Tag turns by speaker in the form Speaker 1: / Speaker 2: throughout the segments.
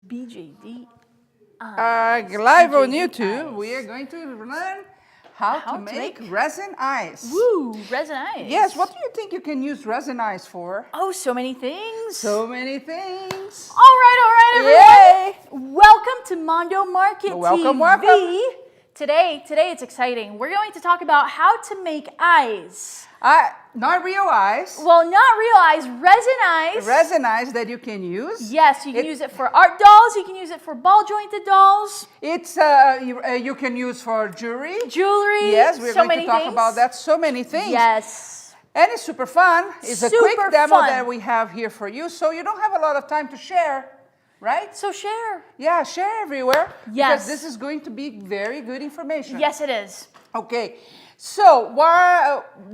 Speaker 1: BJD
Speaker 2: live on
Speaker 1: BJD
Speaker 2: YouTube,
Speaker 1: eyes.
Speaker 2: we are going to learn how to make resin eyes.
Speaker 1: Woo, resin eyes.
Speaker 2: Yes, what do you think you can use resin eyes for?
Speaker 1: Oh, so many things.
Speaker 2: So many things.
Speaker 1: All right, everyone. Welcome to Mondo Market
Speaker 2: Welcome,
Speaker 1: TV.
Speaker 2: welcome.
Speaker 1: Today it's exciting. We're going to talk about how to make eyes.
Speaker 2: Not real eyes.
Speaker 1: Well, not real eyes, resin eyes.
Speaker 2: Resin eyes that you can use.
Speaker 1: Yes, you can use it for art dolls. You can use it for ball-jointed dolls.
Speaker 2: It's you can use for jewelry.
Speaker 1: Jewelry.
Speaker 2: Yes, we're
Speaker 1: so
Speaker 2: going to talk about that. So many things.
Speaker 1: Yes.
Speaker 2: And it's super fun. It's a quick demo that we have here for you, so you don't have a lot of time to share. Right?
Speaker 1: So share.
Speaker 2: Yeah, share everywhere.
Speaker 1: Yes.
Speaker 2: Because this is going to be very good information.
Speaker 1: Yes, it is.
Speaker 2: Okay. So,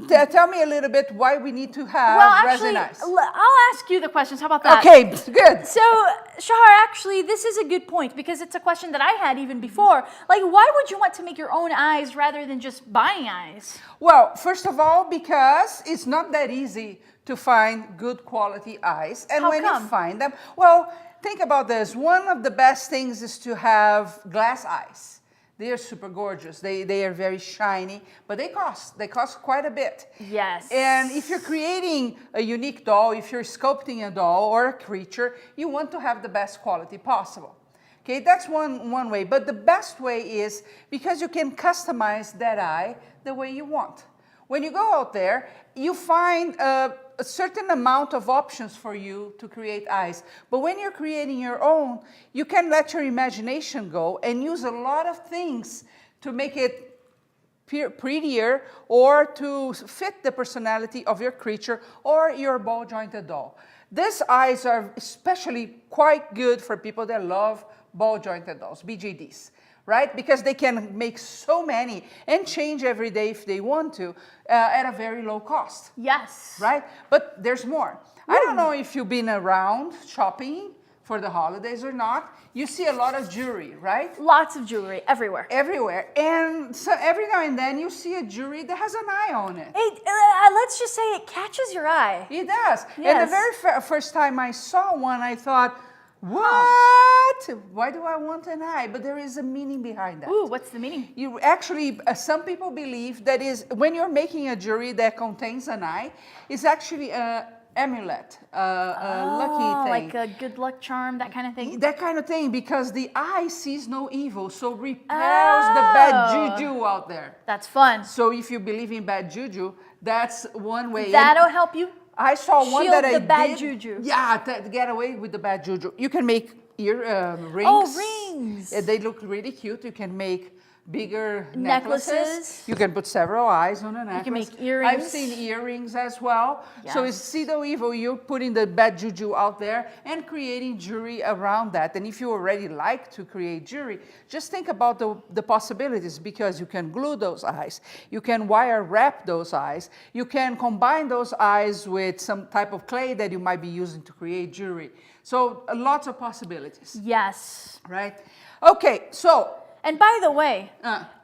Speaker 2: tell me a little bit why we need to have resin eyes.
Speaker 1: I'll ask you the questions. How about that?
Speaker 2: Okay, good.
Speaker 1: So, Shahar, actually, this is a good point because it's a question that I had even before. Like, why would you want to make your own eyes rather than just buying eyes?
Speaker 2: Well, first of all, because it's not that easy to find good quality eyes. And when you find them, well, think about this. One of the best things is to have glass eyes. They are super gorgeous. They are very shiny, but they cost quite a bit.
Speaker 1: Yes.
Speaker 2: And if you're creating a unique doll, if you're sculpting a doll or a creature, you want to have the best quality possible. Okay, that's one way. But the best way is because you can customize that eye the way you want. When you go out there, you find a certain amount of options for you to create eyes. But when you're creating your own, you can let your imagination go and use a lot of things to make it prettier or to fit the personality of your creature or your ball-jointed doll. These eyes are especially quite good for people that love ball-jointed dolls, BJDs. Right? Because they can make so many and change every day if they want to at a very low cost.
Speaker 1: Yes.
Speaker 2: Right? But there's more. I don't know if you've been around shopping for the holidays or not. You see a lot of jewelry, right?
Speaker 1: Lots of jewelry everywhere.
Speaker 2: Everywhere. And so every now and then you see a jewelry that has an eye on it.
Speaker 1: Let's just say it catches your eye.
Speaker 2: It does.
Speaker 1: Yes.
Speaker 2: And the very first time I saw one, I thought, what? Why do I want an eye? But there is a meaning behind that.
Speaker 1: Ooh, what's the meaning?
Speaker 2: You actually, some people believe that is when you're making a jewelry that contains an eye, it's actually an amulet, a lucky thing.
Speaker 1: Like a good luck charm, that kind of thing?
Speaker 2: That kind of thing, because the eye sees no evil, so repels the bad juju out there.
Speaker 1: That's fun.
Speaker 2: So if you believe in bad juju, that's one way.
Speaker 1: That'll help you.
Speaker 2: I saw one that I did.
Speaker 1: Shield the bad juju.
Speaker 2: Yeah, to get away with the bad juju. You can make rings.
Speaker 1: Oh, rings.
Speaker 2: They look really cute. You can make bigger
Speaker 1: necklaces.
Speaker 2: You can put several eyes on a necklace.
Speaker 1: You can make earrings.
Speaker 2: I've seen earrings as well.
Speaker 1: Yes.
Speaker 2: So it's see no evil. You're putting the bad juju out there and creating jewelry around that. And if you already like to create jewelry, just think about the possibilities, because you can glue those eyes. You can wire wrap those eyes. You can combine those eyes with some type of clay that you might be using to create jewelry. So lots of possibilities.
Speaker 1: Yes.
Speaker 2: Right? Okay, so.
Speaker 1: And by the way,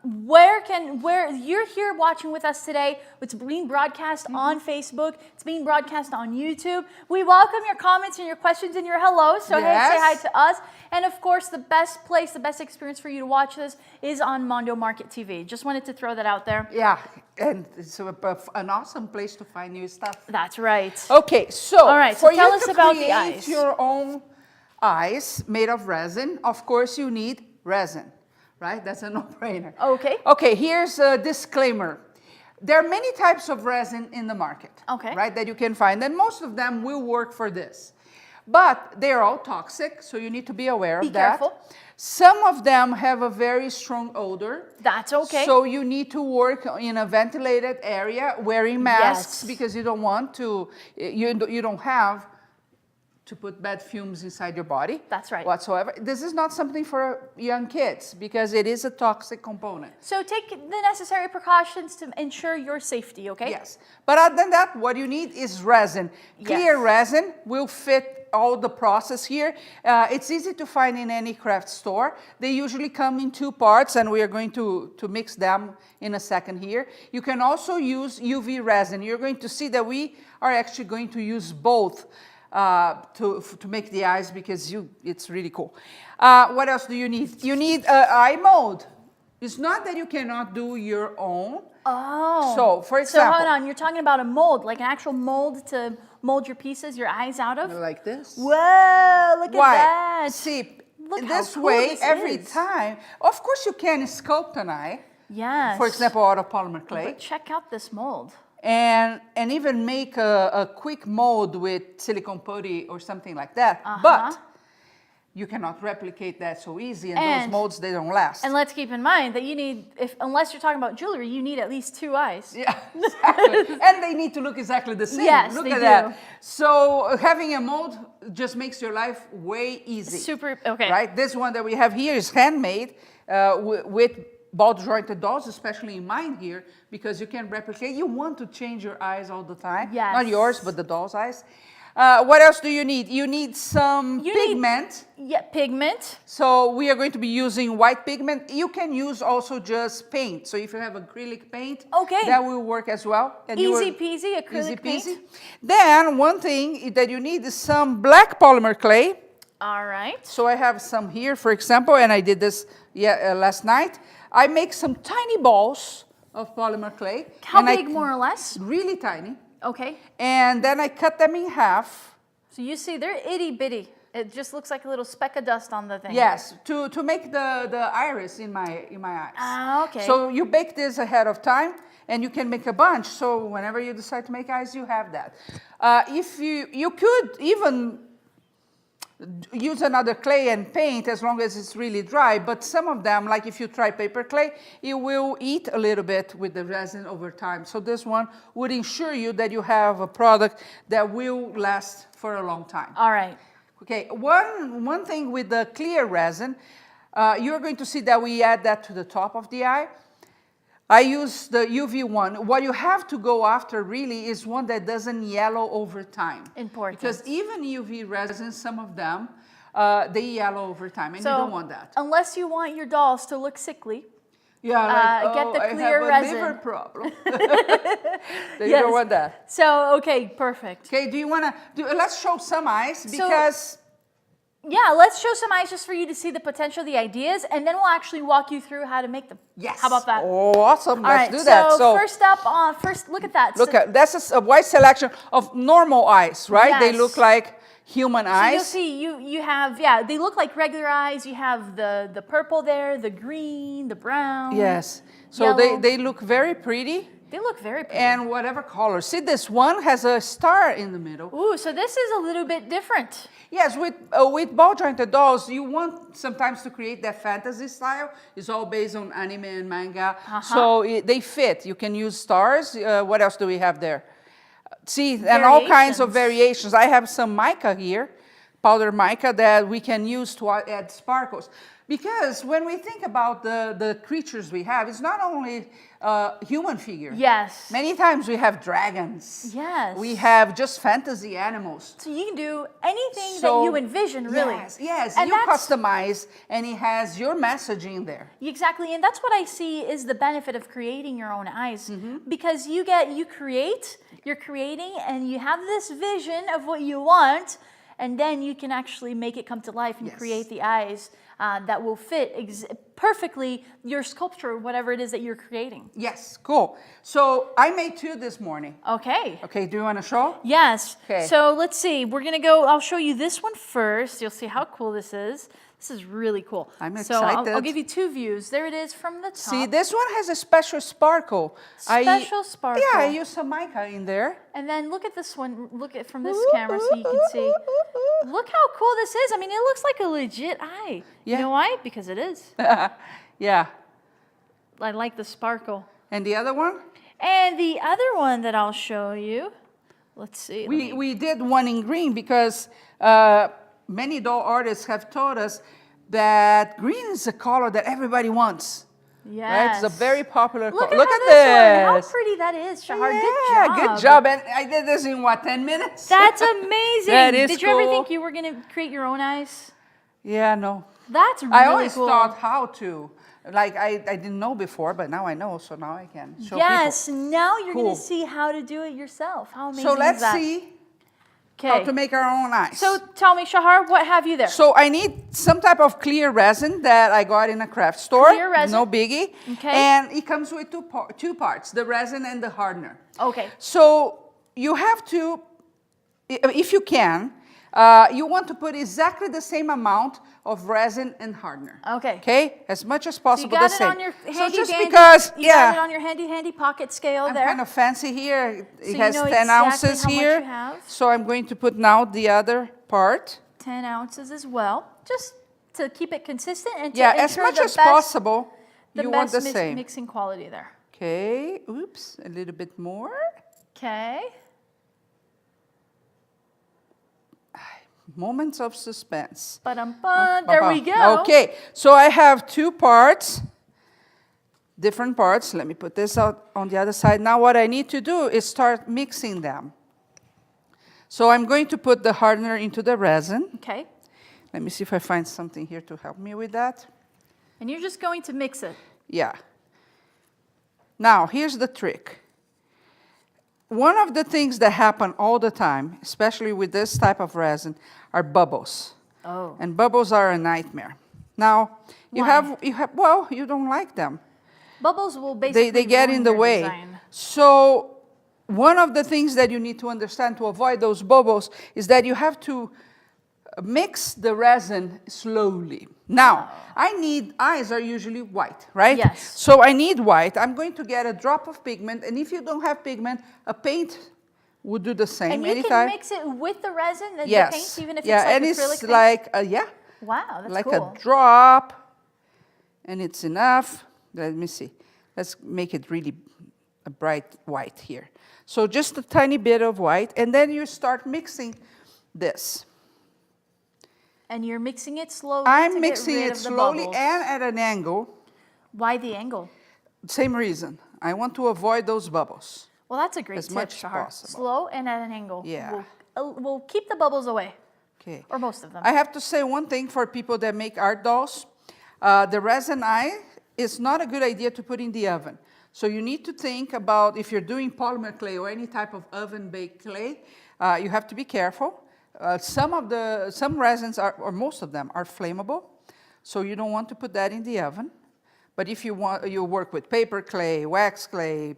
Speaker 1: where you're here watching with us today, it's being broadcast on Facebook, it's being broadcast on YouTube. We welcome your comments and your questions and your hellos. So hey, say hi to us. And of course, the best place, the best experience for you to watch this is on Mondo Market TV. Just wanted to throw that out there.
Speaker 2: Yeah, and it's an awesome place to find new stuff.
Speaker 1: That's right.
Speaker 2: Okay, so
Speaker 1: all right, so tell us about the eyes.
Speaker 2: For your own eyes made of resin, of course you need resin. Right? That's a no-brainer.
Speaker 1: Okay.
Speaker 2: Okay, here's a disclaimer. There are many types of resin in the market.
Speaker 1: Okay.
Speaker 2: Right, that you can find, and most of them will work for this. But they're all toxic, so you need to be aware of that.
Speaker 1: Be careful.
Speaker 2: Some of them have a very strong odor.
Speaker 1: That's okay.
Speaker 2: So you need to work in a ventilated area, wearing masks, because you don't want to, you don't have to put bad fumes inside your body.
Speaker 1: That's right.
Speaker 2: Whatsoever. This is not something for young kids because it is a toxic component.
Speaker 1: So take the necessary precautions to ensure your safety, okay?
Speaker 2: Yes. But other than that, what you need is resin. Clear resin will fit all the process here. It's easy to find in any craft store. They usually come in two parts, and we are going to mix them in a second here. You can also use UV resin. You're going to see that we are actually going to use both. to make the eyes because it's really cool. What else do you need? You need an eye mold. It's not that you cannot do your own.
Speaker 1: Oh.
Speaker 2: So, for example.
Speaker 1: So hold on, you're talking about a mold, like an actual mold to mold your pieces, your eyes out of?
Speaker 2: Like this.
Speaker 1: Whoa, look at that.
Speaker 2: See,
Speaker 1: Look how
Speaker 2: this
Speaker 1: cool
Speaker 2: way,
Speaker 1: this
Speaker 2: every
Speaker 1: is.
Speaker 2: time, of course you can sculpt an eye.
Speaker 1: Yes.
Speaker 2: For example, out of polymer clay.
Speaker 1: But check out this mold.
Speaker 2: And even make a quick mold with silicone putty or something like that. But you cannot replicate that so easy, and those molds, they don't last.
Speaker 1: And let's keep in mind that you need, unless you're talking about jewelry, you need at least 2 eyes.
Speaker 2: Yeah, exactly. And they need to look exactly the same.
Speaker 1: Yes,
Speaker 2: look
Speaker 1: they
Speaker 2: at
Speaker 1: do.
Speaker 2: that. So having a mold just makes your life way easy.
Speaker 1: Super, okay.
Speaker 2: Right? This one that we have here is handmade with ball jointed dolls, especially in mine here, because you can replicate. You want to change your eyes all the time.
Speaker 1: Yes.
Speaker 2: Not yours, but the doll's eyes. What else do you need? You need some pigment.
Speaker 1: Pigment.
Speaker 2: So we are going to be using white pigment. You can use also just paint. So if you have acrylic paint, that will work as well. And
Speaker 1: easy peasy acrylic paint.
Speaker 2: Then one thing that you need is some black polymer clay.
Speaker 1: All right.
Speaker 2: So I have some here, for example, and I did this last night. I make some tiny balls of polymer clay.
Speaker 1: How big, more or less?
Speaker 2: Really tiny.
Speaker 1: Okay.
Speaker 2: And then I cut them in half.
Speaker 1: So you see, they're itty bitty. It just looks like a little speck of dust on the thing.
Speaker 2: Yes, to make the iris in my eyes.
Speaker 1: Ah, okay.
Speaker 2: So you bake this ahead of time, and you can make a bunch. So whenever you decide to make eyes, you have that. If you could even use another clay and paint as long as it's really dry, but some of them, like if you try paper clay, it will eat a little bit with the resin over time. So this one would ensure you that you have a product that will last for a long time.
Speaker 1: All right.
Speaker 2: Okay, one thing with the clear resin, you're going to see that we add that to the top of the eye. I use the UV one. What you have to go after really is one that doesn't yellow over time.
Speaker 1: Important.
Speaker 2: Because even UV resin, some of them, they yellow over time, and you don't want that.
Speaker 1: Unless you want your dolls to look sickly,
Speaker 2: yeah,
Speaker 1: get the clear
Speaker 2: I have a
Speaker 1: resin.
Speaker 2: liver problem. You don't want that.
Speaker 1: So, okay, perfect.
Speaker 2: Okay, do you want to, let's show some eyes, because...
Speaker 1: Yeah, let's show some eyes just for you to see the potential, the ideas, and then we'll actually walk you through how to make them.
Speaker 2: Yes.
Speaker 1: How about that?
Speaker 2: Oh, awesome.
Speaker 1: All
Speaker 2: Let's
Speaker 1: right,
Speaker 2: do that.
Speaker 1: So first up, look at that.
Speaker 2: Look at, that's a wide selection of normal eyes, right?
Speaker 1: Yes.
Speaker 2: They look like human eyes.
Speaker 1: You'll see, you have, they look like regular eyes. You have the purple there, the green, the brown.
Speaker 2: Yes. So
Speaker 1: yellow.
Speaker 2: they look very pretty.
Speaker 1: They look very pretty.
Speaker 2: And whatever color. See, this one has a star in the middle.
Speaker 1: Ooh, so this is a little bit different.
Speaker 2: Yes, with ball jointed dolls, you want sometimes to create that fantasy style. It's all based on anime and manga. So they fit. You can use stars. What else do we have there? See, and all kinds of variations. I have some mica here, powder mica, that we can use to add sparkles. Because when we think about the creatures we have, it's not only human figure.
Speaker 1: Yes.
Speaker 2: Many times we have dragons.
Speaker 1: Yes.
Speaker 2: We have just fantasy animals.
Speaker 1: So you can do anything that you envision, really.
Speaker 2: Yes,
Speaker 1: and
Speaker 2: you customize, and it has your message in there.
Speaker 1: Exactly, and that's what I see is the benefit of creating your own eyes. Because you're creating, and you have this vision of what you want, and then you can actually make it come to life and create the eyes that will fit perfectly your sculpture, whatever it is that you're creating.
Speaker 2: Yes, cool. So I made 2 this morning.
Speaker 1: Okay.
Speaker 2: Okay, do you want to show?
Speaker 1: Yes.
Speaker 2: Okay.
Speaker 1: So let's see. We're going to go, I'll show you this one first. You'll see how cool this is. This is really cool.
Speaker 2: I'm
Speaker 1: So
Speaker 2: excited.
Speaker 1: I'll give you 2 views. There it is from the top.
Speaker 2: See, this one has a special sparkle.
Speaker 1: Special sparkle.
Speaker 2: Yeah, I used some mica in there.
Speaker 1: And then look at this one. Look at from this camera so you can see. Look how cool this is. I mean, it looks like a legit eye.
Speaker 2: Yeah.
Speaker 1: You know why? Because it is.
Speaker 2: Yeah.
Speaker 1: I like the sparkle.
Speaker 2: And the other one?
Speaker 1: And the other one that I'll show you. Let's see.
Speaker 2: We did one in green because many doll artists have told us that green is a color that everybody wants.
Speaker 1: Yes.
Speaker 2: Right? It's a very popular color.
Speaker 1: Look at this one. How pretty that is, Shahar.
Speaker 2: Yeah, good job. And I did this in, 10 minutes?
Speaker 1: That's amazing.
Speaker 2: That is
Speaker 1: Did you ever
Speaker 2: cool.
Speaker 1: think you were going to create your own eyes?
Speaker 2: Yeah, no.
Speaker 1: That's really
Speaker 2: I always
Speaker 1: cool.
Speaker 2: thought how to. Like, I didn't know before, but now I know, so now I can show
Speaker 1: Yes,
Speaker 2: people.
Speaker 1: now you're going
Speaker 2: Cool.
Speaker 1: to see how to do it yourself. How amazing
Speaker 2: So
Speaker 1: is
Speaker 2: let's
Speaker 1: that?
Speaker 2: see how to make our own eyes.
Speaker 1: So tell me, Shahar, what have you there?
Speaker 2: So I need some type of clear resin that I got in a craft store.
Speaker 1: Clear resin.
Speaker 2: No biggie.
Speaker 1: Okay.
Speaker 2: And it comes with two parts, the resin and the hardener.
Speaker 1: Okay.
Speaker 2: So you have to, if you can, you want to put exactly the same amount of resin and hardener.
Speaker 1: Okay.
Speaker 2: Okay? As much as possible
Speaker 1: You got
Speaker 2: the
Speaker 1: it
Speaker 2: same.
Speaker 1: on your
Speaker 2: So
Speaker 1: handy
Speaker 2: just
Speaker 1: dandy,
Speaker 2: because,
Speaker 1: you got it on your handy pocket scale
Speaker 2: I'm
Speaker 1: there.
Speaker 2: kind of fancy here. It
Speaker 1: So
Speaker 2: has
Speaker 1: you know
Speaker 2: 10
Speaker 1: exactly
Speaker 2: ounces
Speaker 1: how much
Speaker 2: here.
Speaker 1: you have.
Speaker 2: So I'm going to put now the other part.
Speaker 1: 10 ounces as well, just to keep it consistent and to
Speaker 2: Yeah, as
Speaker 1: ensure
Speaker 2: much
Speaker 1: the
Speaker 2: as
Speaker 1: best,
Speaker 2: possible,
Speaker 1: the
Speaker 2: you
Speaker 1: best
Speaker 2: want the same.
Speaker 1: mixing quality there.
Speaker 2: Okay, oops, a little bit more.
Speaker 1: Okay.
Speaker 2: Moments of suspense.
Speaker 1: Ba-dum-bum. There we go.
Speaker 2: Okay, so I have two parts, different parts. Let me put this out on the other side. Now what I need to do is start mixing them. So I'm going to put the hardener into the resin.
Speaker 1: Okay.
Speaker 2: Let me see if I find something here to help me with that.
Speaker 1: And you're just going to mix it.
Speaker 2: Yeah. Now, here's the trick. One of the things that happen all the time, especially with this type of resin, are bubbles.
Speaker 1: Oh.
Speaker 2: And bubbles are a nightmare. Now, you
Speaker 1: Why?
Speaker 2: have, well, you don't like them.
Speaker 1: Bubbles will basically
Speaker 2: They get
Speaker 1: ruin
Speaker 2: in the
Speaker 1: your
Speaker 2: way.
Speaker 1: design.
Speaker 2: So one of the things that you need to understand to avoid those bubbles is that you have to mix the resin slowly. Now, eyes are usually white, right?
Speaker 1: Yes.
Speaker 2: So I need white. I'm going to get a drop of pigment, and if you don't have pigment, a paint would do the same
Speaker 1: And you
Speaker 2: anytime.
Speaker 1: can mix it with the resin, the
Speaker 2: Yes.
Speaker 1: paint, even if
Speaker 2: yeah,
Speaker 1: it's like
Speaker 2: and
Speaker 1: acrylic
Speaker 2: it's
Speaker 1: paint?
Speaker 2: like,
Speaker 1: Wow, that's
Speaker 2: like
Speaker 1: cool.
Speaker 2: a drop, and it's enough. Let me see. Let's make it really a bright white here. So just a tiny bit of white, and then you start mixing this.
Speaker 1: And you're mixing it slowly
Speaker 2: I'm
Speaker 1: to
Speaker 2: mixing
Speaker 1: get rid
Speaker 2: it
Speaker 1: of the
Speaker 2: slowly
Speaker 1: bubbles.
Speaker 2: and at an angle.
Speaker 1: Why the angle?
Speaker 2: Same reason. I want to avoid those bubbles.
Speaker 1: Well, that's a great
Speaker 2: As
Speaker 1: tip,
Speaker 2: much as
Speaker 1: Shahar.
Speaker 2: possible.
Speaker 1: Slow and at an angle.
Speaker 2: Yeah.
Speaker 1: We'll keep the bubbles away,
Speaker 2: Okay.
Speaker 1: or most of them.
Speaker 2: I have to say one thing for people that make art dolls. The resin eye is not a good idea to put in the oven. So you need to think about if you're doing polymer clay or any type of oven-baked clay, you have to be careful. Some resins are, or most of them, are flammable, so you don't want to put that in the oven. But if you work with paper clay, wax clay,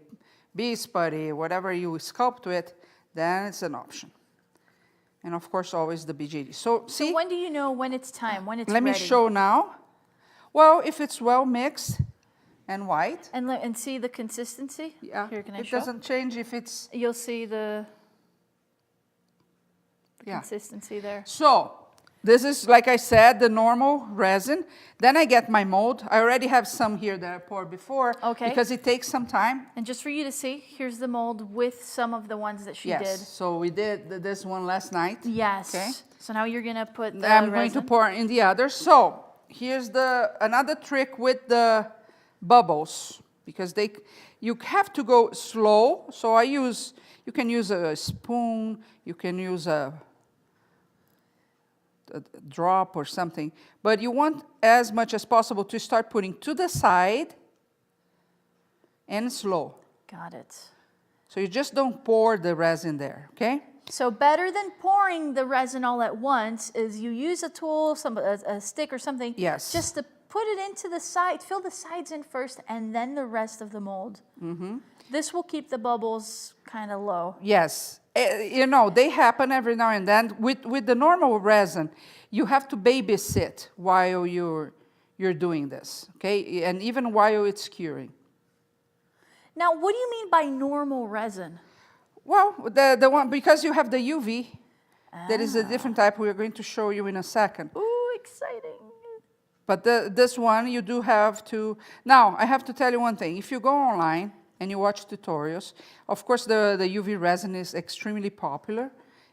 Speaker 2: beads putty, whatever you sculpt with, then it's an option. And of course, always the BJD. So see,
Speaker 1: So when do you know when it's time, when it's
Speaker 2: let
Speaker 1: ready?
Speaker 2: me show now. Well, if it's well mixed and white,
Speaker 1: And see the consistency?
Speaker 2: yeah,
Speaker 1: Here, can I
Speaker 2: it
Speaker 1: show?
Speaker 2: doesn't change if it's,
Speaker 1: You'll see the
Speaker 2: yeah.
Speaker 1: consistency there.
Speaker 2: So this is, like I said, the normal resin. Then I get my mold. I already have some here that I poured before.
Speaker 1: Okay.
Speaker 2: Because it takes some time.
Speaker 1: And just for you to see, here's the mold with some of the ones that she
Speaker 2: Yes.
Speaker 1: did.
Speaker 2: So we did this one last night.
Speaker 1: Yes.
Speaker 2: Okay.
Speaker 1: So now you're gonna put the
Speaker 2: I'm
Speaker 1: resin.
Speaker 2: going to pour in the others. So here's another trick with the bubbles, because you have to go slow. So you can use a spoon, you can use a drop or something, but you want as much as possible to start putting to the side and slow.
Speaker 1: Got it.
Speaker 2: So you just don't pour the resin there, okay?
Speaker 1: So better than pouring the resin all at once is you use a tool, a stick or something.
Speaker 2: Yes.
Speaker 1: Just to put it into the side, fill the sides in first, and then the rest of the mold. Mm-hmm. This will keep the bubbles kind of low.
Speaker 2: Yes. They happen every now and then. With the normal resin, you have to babysit while you're doing this, okay? And even while it's curing.
Speaker 1: Now, what do you mean by normal resin?
Speaker 2: Well, the one, because you have the UV, that is a different type we're going to show you in a second.
Speaker 1: Ooh, exciting.
Speaker 2: But this one, you do have to... Now, I have to tell you one thing. If you go online and you watch tutorials, of course, the UV resin is extremely popular,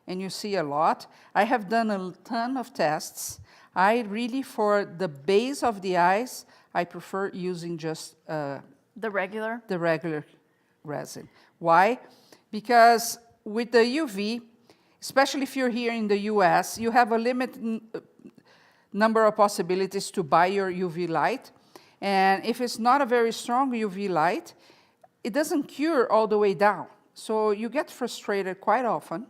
Speaker 2: and you see a lot. I have done a ton of tests. I really, for the base of the eyes, I prefer using just
Speaker 1: The regular?
Speaker 2: the regular resin. Why? Because with the UV, especially if you're here in the US, you have a limited number of possibilities to buy your UV light. And if it's not a very strong UV light, it doesn't cure all the way down. So you get frustrated quite often.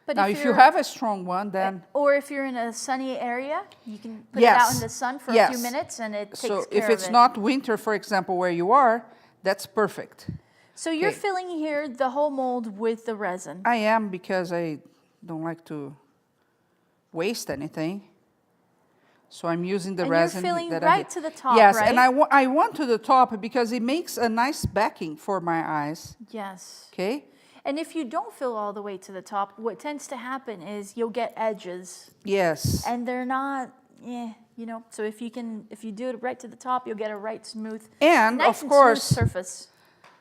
Speaker 1: But
Speaker 2: Now, if you have a strong one, then...
Speaker 1: Or if you're in a sunny area, you can put it out in the sun for a few minutes and it takes care of it.
Speaker 2: So if it's not winter, for example, where you are, that's perfect.
Speaker 1: So you're filling here the whole mold with the resin.
Speaker 2: I am, because I don't like to waste anything. So I'm using the resin.
Speaker 1: And you're filling right to the top,
Speaker 2: yes,
Speaker 1: right?
Speaker 2: and I want to the top because it makes a nice backing for my eyes.
Speaker 1: Yes.
Speaker 2: Okay?
Speaker 1: And if you don't fill all the way to the top, what tends to happen is you'll get edges.
Speaker 2: Yes.
Speaker 1: And they're not, so if you do it right to the top, you'll get a right smooth,
Speaker 2: and
Speaker 1: nice
Speaker 2: of course,
Speaker 1: smooth surface.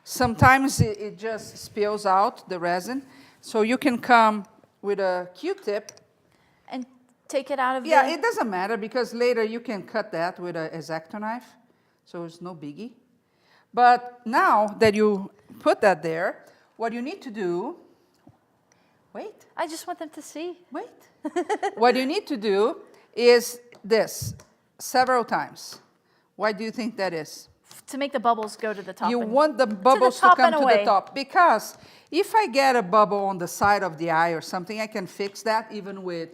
Speaker 2: Sometimes it just spills out the resin. So you can come with a Q-tip.
Speaker 1: And take it out of
Speaker 2: Yeah, it doesn't matter because later you can cut that with an X-Acto knife. So it's no biggie. But now that you put that there, what you need to do, wait.
Speaker 1: I just want them to see.
Speaker 2: Wait. What you need to do is this several times. Why do you think that is?
Speaker 1: To make the bubbles go to the top.
Speaker 2: You want the bubbles to come to the top. Because if I get a bubble on the side of the eye or something, I can fix that even with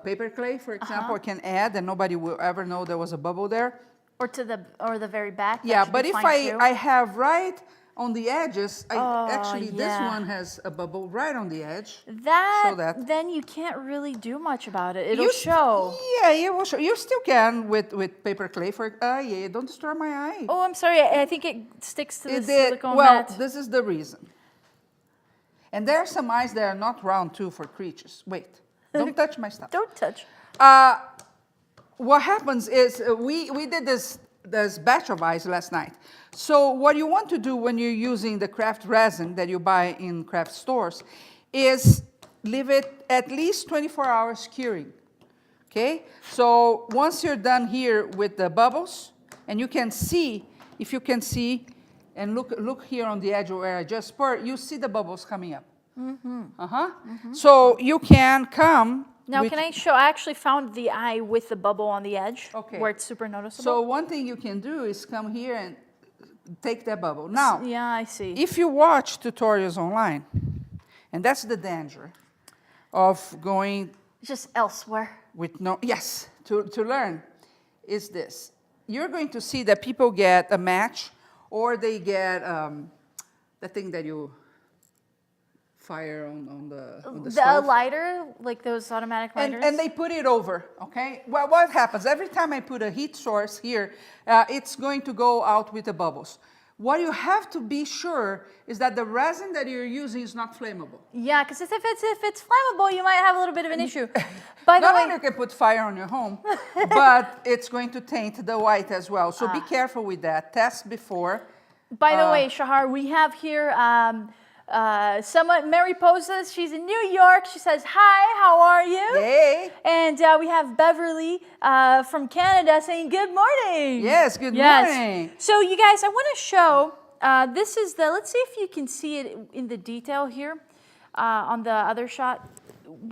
Speaker 2: paper clay, for example. I can add and nobody will ever know there was a bubble there.
Speaker 1: Or the very back.
Speaker 2: Yeah, but if I have right on the edges, this one has a bubble right on the edge.
Speaker 1: Then you can't really do much about it. It'll show.
Speaker 2: Yeah, it will show. You still can with paper clay. Don't destroy my eye.
Speaker 1: Oh, I'm sorry. I think it sticks to the silicone mat.
Speaker 2: Well, this is the reason. And there are some eyes that are not round too for creatures. Wait, don't touch my stuff.
Speaker 1: Don't touch.
Speaker 2: What happens is we did this batch of eyes last night. So what you want to do when you're using the craft resin that you buy in craft stores is leave it at least 24 hours curing. Okay? So once you're done here with the bubbles, and you can see, if you can see, and look here on the edge where I just poured, you see the bubbles coming up. So you can come.
Speaker 1: Now, can I show? I actually found the eye with the bubble on the edge, where it's super noticeable.
Speaker 2: So one thing you can do is come here and take that bubble. Now,
Speaker 1: yeah, I see.
Speaker 2: If you watch tutorials online, and that's the danger of going
Speaker 1: just elsewhere
Speaker 2: with to learn, is this. You're going to see that people get a match, or they get the thing that you fire on the stove.
Speaker 1: The lighter, like those automatic lighters?
Speaker 2: And they put it over, okay? Well, what happens? Every time I put a heat source here, it's going to go out with the bubbles. What you have to be sure is that the resin that you're using is not flammable.
Speaker 1: Yeah, because if it's flammable, you might have a little bit of an issue. By the way,
Speaker 2: not only you can put fire on your home, but it's going to taint the white as well. So be careful with that. Test before.
Speaker 1: By the way, Shahar, we have here Mary poses. She's in New York. She says, "Hi, how are you?"
Speaker 2: Hey.
Speaker 1: And we have Beverly from Canada saying, "Good morning."
Speaker 2: Yes, good morning.
Speaker 1: So you guys, I want to show. This is let's see if you can see it in the detail here on the other shot,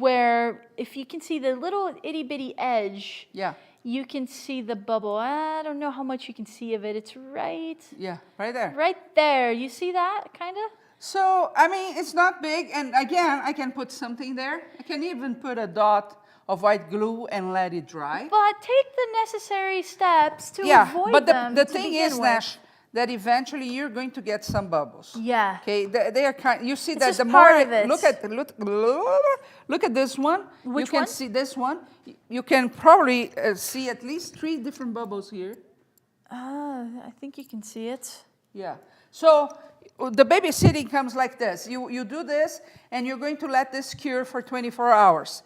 Speaker 1: where if you can see the little itty bitty edge.
Speaker 2: Yeah.
Speaker 1: You can see the bubble. I don't know how much you can see of it. It's right.
Speaker 2: Yeah, right there.
Speaker 1: Right there. You see that, kind of?
Speaker 2: So, I mean, it's not big. And again, I can put something there. I can even put a dot of white glue and let it dry.
Speaker 1: But take the necessary steps to avoid
Speaker 2: but
Speaker 1: them.
Speaker 2: the thing is, Nash, that eventually you're going to get some bubbles.
Speaker 1: Yeah.
Speaker 2: Okay, they are kind. You see
Speaker 1: it's
Speaker 2: that the
Speaker 1: part
Speaker 2: more
Speaker 1: of it.
Speaker 2: look at this one.
Speaker 1: Which
Speaker 2: you can
Speaker 1: one?
Speaker 2: see this one. You can probably see at least 3 different bubbles here.
Speaker 1: I think you can see it.
Speaker 2: Yeah. So the babysitting comes like this. You do this, and you're going to let this cure for 24 hours.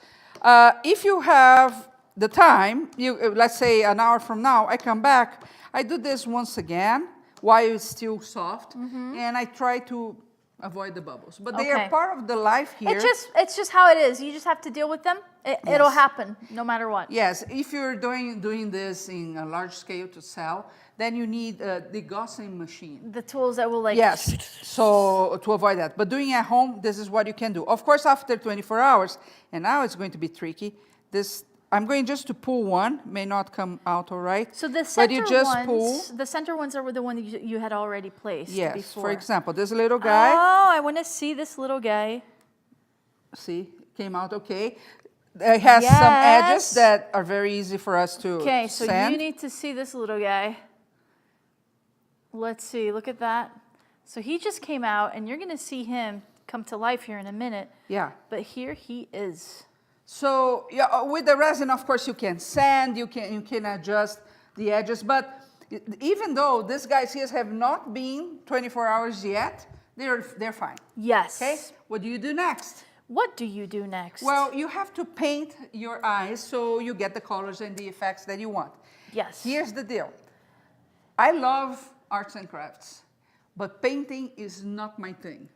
Speaker 2: If you have the time, let's say an hour from now, I come back. I do this once again while it's still soft, and I try to avoid the bubbles. But they are part of the life here.
Speaker 1: It's just how it is. You just have to deal with them. It'll happen no matter what.
Speaker 2: Yes. If you're doing this in a large scale to sell, then you need a degaussing machine.
Speaker 1: The tools that will
Speaker 2: so to avoid that. But doing at home, this is what you can do. Of course, after 24 hours, and now it's going to be tricky, I'm going just to pull one, may not come out all right.
Speaker 1: So the center
Speaker 2: pull.
Speaker 1: The center ones are the one that you had already placed before.
Speaker 2: For example, this little guy.
Speaker 1: Oh, I want to see this little guy.
Speaker 2: See, came out okay. It has some edges that are very easy for us to
Speaker 1: Okay, so
Speaker 2: sand.
Speaker 1: you need to see this little guy. Let's see, look at that. So he just came out, and you're going to see him come to life here in a minute.
Speaker 2: Yeah.
Speaker 1: But here he is.
Speaker 2: So yeah, with the resin, of course, you can sand, you can adjust the edges. But even though these guys here have not been 24 hours yet, they're fine.
Speaker 1: Yes.
Speaker 2: Okay. What do you do next?
Speaker 1: What do you do next?
Speaker 2: Well, you have to paint your eyes so you get the colors and the effects that you want.
Speaker 1: Yes.
Speaker 2: Here's the deal. I love arts and crafts, but painting is not my thing.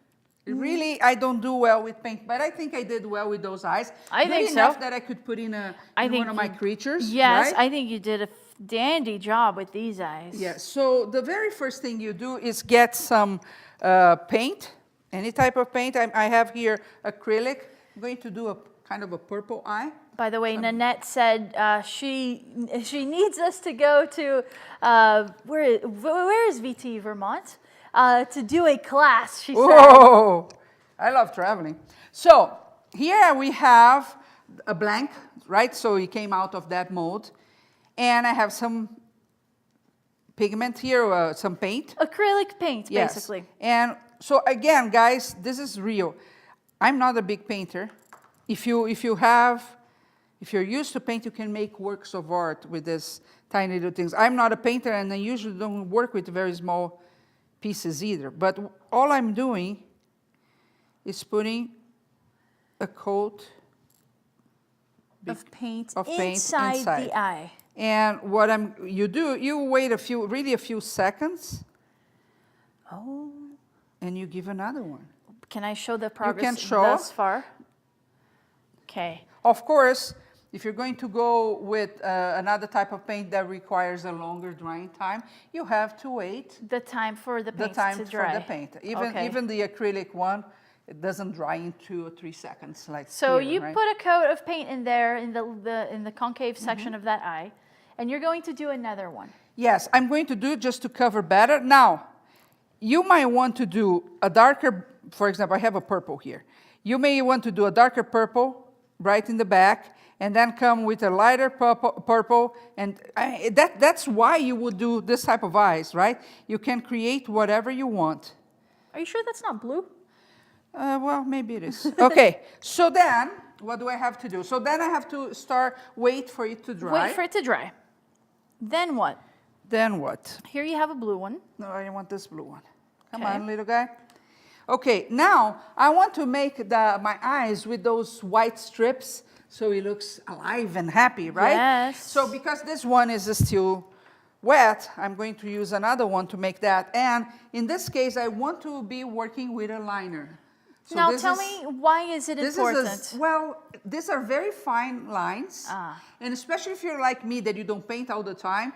Speaker 2: Really, I don't do well with paint, but I think I did well with those eyes.
Speaker 1: I think so.
Speaker 2: Enough that I could put in one of my creatures.
Speaker 1: Yes,
Speaker 2: right?
Speaker 1: I think you did a dandy job with these eyes.
Speaker 2: Yeah, so the very first thing you do is get some paint, any type of paint. I have here acrylic. I'm going to do a kind of a purple eye.
Speaker 1: By the way, Nanette said she needs us to go to, where is VT, Vermont? To do a class, she said.
Speaker 2: Whoa, I love traveling. So here we have a blank, right? So it came out of that mold. And I have some pigment here, some paint.
Speaker 1: Acrylic paint,
Speaker 2: Yes.
Speaker 1: basically.
Speaker 2: And so again, guys, this is real. I'm not a big painter. If you're used to paint, you can make works of art with this tiny little things. I'm not a painter, and I usually don't work with very small pieces either. But all I'm doing is putting a coat
Speaker 1: Of paint
Speaker 2: of paint
Speaker 1: inside
Speaker 2: inside.
Speaker 1: the eye.
Speaker 2: And what you wait a few seconds.
Speaker 1: Oh.
Speaker 2: And you give another one.
Speaker 1: Can I show the progress
Speaker 2: can show.
Speaker 1: thus far? Okay.
Speaker 2: Of course, if you're going to go with another type of paint that requires a longer drying time, you have to wait
Speaker 1: The time for the paint
Speaker 2: the time
Speaker 1: to dry.
Speaker 2: for the paint.
Speaker 1: Okay.
Speaker 2: Even the acrylic one, it doesn't dry in 2 or 3 seconds like
Speaker 1: So
Speaker 2: here,
Speaker 1: you
Speaker 2: right?
Speaker 1: put a coat of paint in there in the concave section of that eye, and you're going to do another one.
Speaker 2: Yes, I'm going to do it just to cover better. Now, you might want to do a darker, for example, I have a purple here. You may want to do a darker purple right in the back, and then come with a lighter purple, and that's why you would do this type of eyes, right? You can create whatever you want.
Speaker 1: Are you sure that's not blue?
Speaker 2: Well, maybe it is. Okay, so then, what do I have to do? So then I have to wait for it to dry.
Speaker 1: Wait for it to dry. Then what?
Speaker 2: Then what?
Speaker 1: Here you have a blue one.
Speaker 2: No, I want this blue one. Come
Speaker 1: Okay.
Speaker 2: on, little guy. Okay, now I want to make my eyes with those white strips so it looks alive and happy, right?
Speaker 1: Yes.
Speaker 2: So because this one is still wet, I'm going to use another one to make that. And in this case, I want to be working with a liner. So
Speaker 1: Now tell me, why is it important?
Speaker 2: Well, these are very fine lines. And especially if you're like me, that you don't paint all the time,